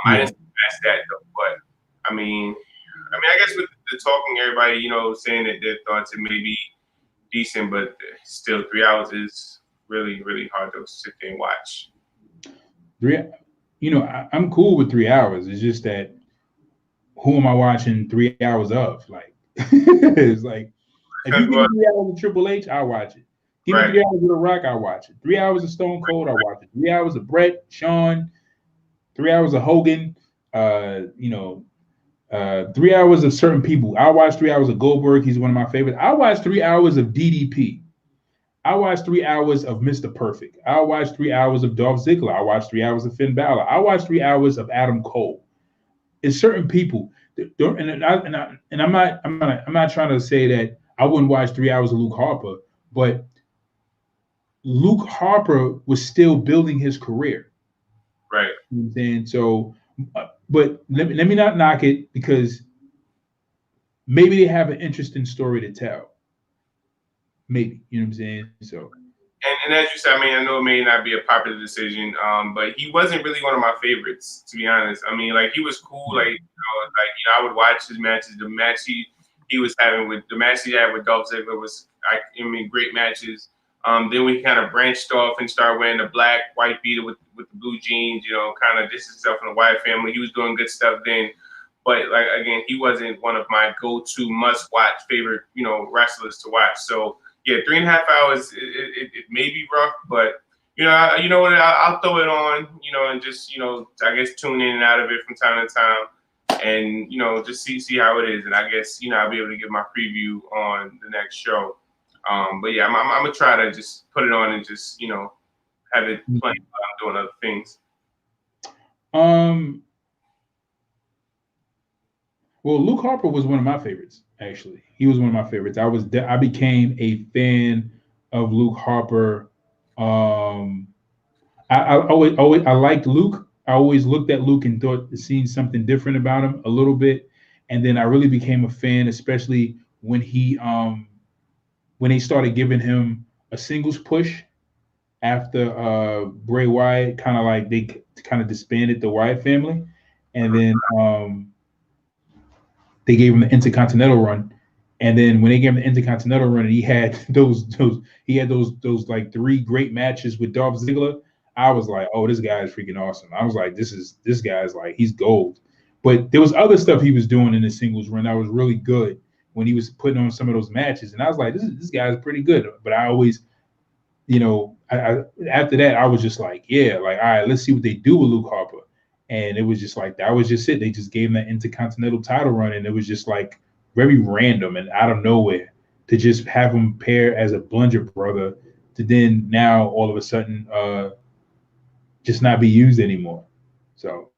I didn't match that though, but I mean, I guess with the talking, everybody saying that their thoughts, it may be decent, but still 3 hours is really, really hard to sit there and watch. I'm cool with 3 hours. It's just that who am I watching 3 hours of? Like, it's like if you give me 3 hours of Triple H, I'll watch it. Give me 3 hours of The Rock, I'll watch it. 3 hours of Stone Cold, I'll watch it. 3 hours of Brett, Shawn, 3 hours of Hogan, 3 hours of certain people. I'll watch 3 hours of Goldberg. He's one of my favorites. I'll watch 3 hours of DDP. I'll watch 3 hours of Mr. Perfect. I'll watch 3 hours of Dolph Ziggler. I'll watch 3 hours of Finn Balor. I'll watch 3 hours of Adam Cole. It's certain people. I'm not trying to say that I wouldn't watch 3 hours of Luke Harper, but Luke Harper was still building his career. Right. You know what I'm saying? So, but let me not knock it, because maybe they have an interesting story to tell. Maybe, you know what I'm saying? So, and as you said, I mean, I know it may not be a popular decision, but he wasn't really one of my favorites, to be honest. I mean, like, he was cool, I would watch his matches. The match he was having with the match he had with Dolph Ziggler was, great matches. Then we kind of branched off and started wearing the black white beater with the blue jeans, kind of distance himself from the Wyatt family. He was doing good stuff then. But like, again, he wasn't one of my go-to must-watch favorite, wrestlers to watch. So yeah, 3.5 hours, it may be rough, but you know what, I'll throw it on, and just, I guess tune in and out of it from time to time, and just see how it is. And I guess I'll be able to give my preview on the next show. But yeah, I'm gonna try to just put it on and just have it playing while I'm doing other things. Well, Luke Harper was one of my favorites. Actually, he was one of my favorites. I became a fan of Luke Harper. I liked Luke. I always looked at Luke and thought seeing something different about him a little bit, and then I really became a fan, especially when they started giving him a singles push after Bray Wyatt they kind of disbanded the Wyatt family, and then they gave him the Intercontinental run. And then when they gave him the Intercontinental run, and he had those like 3 great matches with Dolph Ziggler, I was like, oh, this guy is freaking awesome. I was like, this guy's like, he's gold. But there was other stuff he was doing in the singles run that was really good when he was putting on some of those matches. And I was like, this guy is pretty good. But I always, after that, I was just like, yeah, like, all right, let's see what they do with Luke Harper. And it was just like, that was just it. They just gave him that Intercontinental title run, and it was just like very random and out of nowhere to just have him pair as a Blunger brother to then now all of a sudden just not be used anymore. So,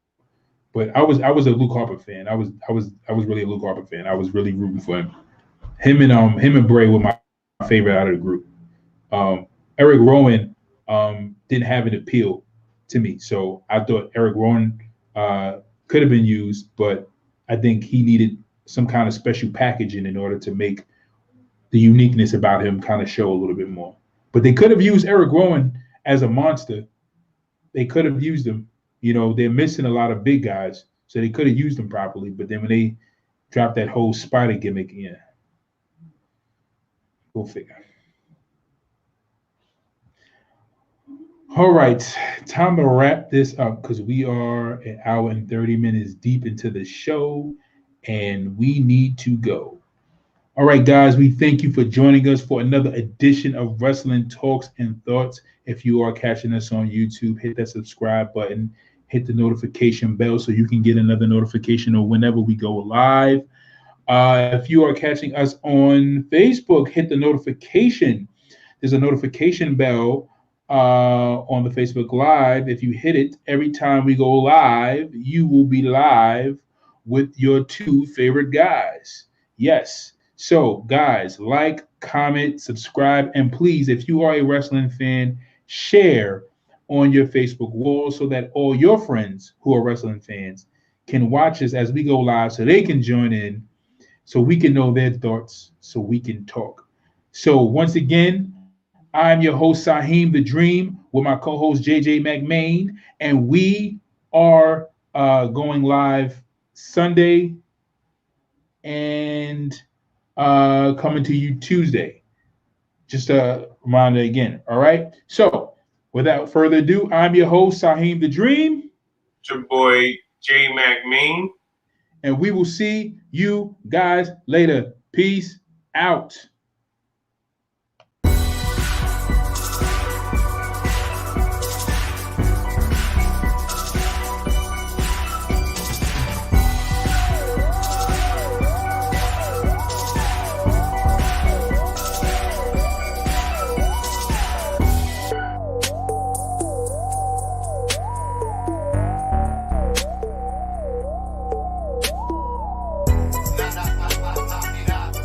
but I was a Luke Harper fan. I was really a Luke Harper fan. I was really rooting for him. Him and Bray were my favorite out of the group. Eric Rowan didn't have an appeal to me, so I thought Eric Rowan could have been used, but I think he needed some kind of special packaging in order to make the uniqueness about him kind of show a little bit more. But they could have used Eric Rowan as a monster. They could have used him. You know, they're missing a lot of big guys, so they could have used him properly. But then when they dropped that whole spider gimmick, yeah, go figure. All right, time to wrap this up because we are an hour and 30 minutes deep into the show and we need to go. All right, guys, we thank you for joining us for another edition of Wrestling Talks and Thoughts. If you are catching us on YouTube, hit that subscribe button, hit the notification bell so you can get another notification or whenever we go live. If you are catching us on Facebook, hit the notification. There's a notification bell on the Facebook Live. If you hit it, every time we go live, you will be live with your two favorite guys. Yes. So, guys, like, comment, subscribe, and please, if you are a wrestling fan, share on your Facebook wall so that all your friends who are wrestling fans can watch us as we go live so they can join in, so we can know their thoughts, so we can talk. So, once again, I'm your host, Saheem the Dream, with my co-host, JJ McMahon, and we are going live Sunday and coming to you Tuesday. Just a reminder again. All right. So without further ado, I'm your host, Saheem the Dream. It's your boy, J McMahon. And we will see you guys later. Peace out.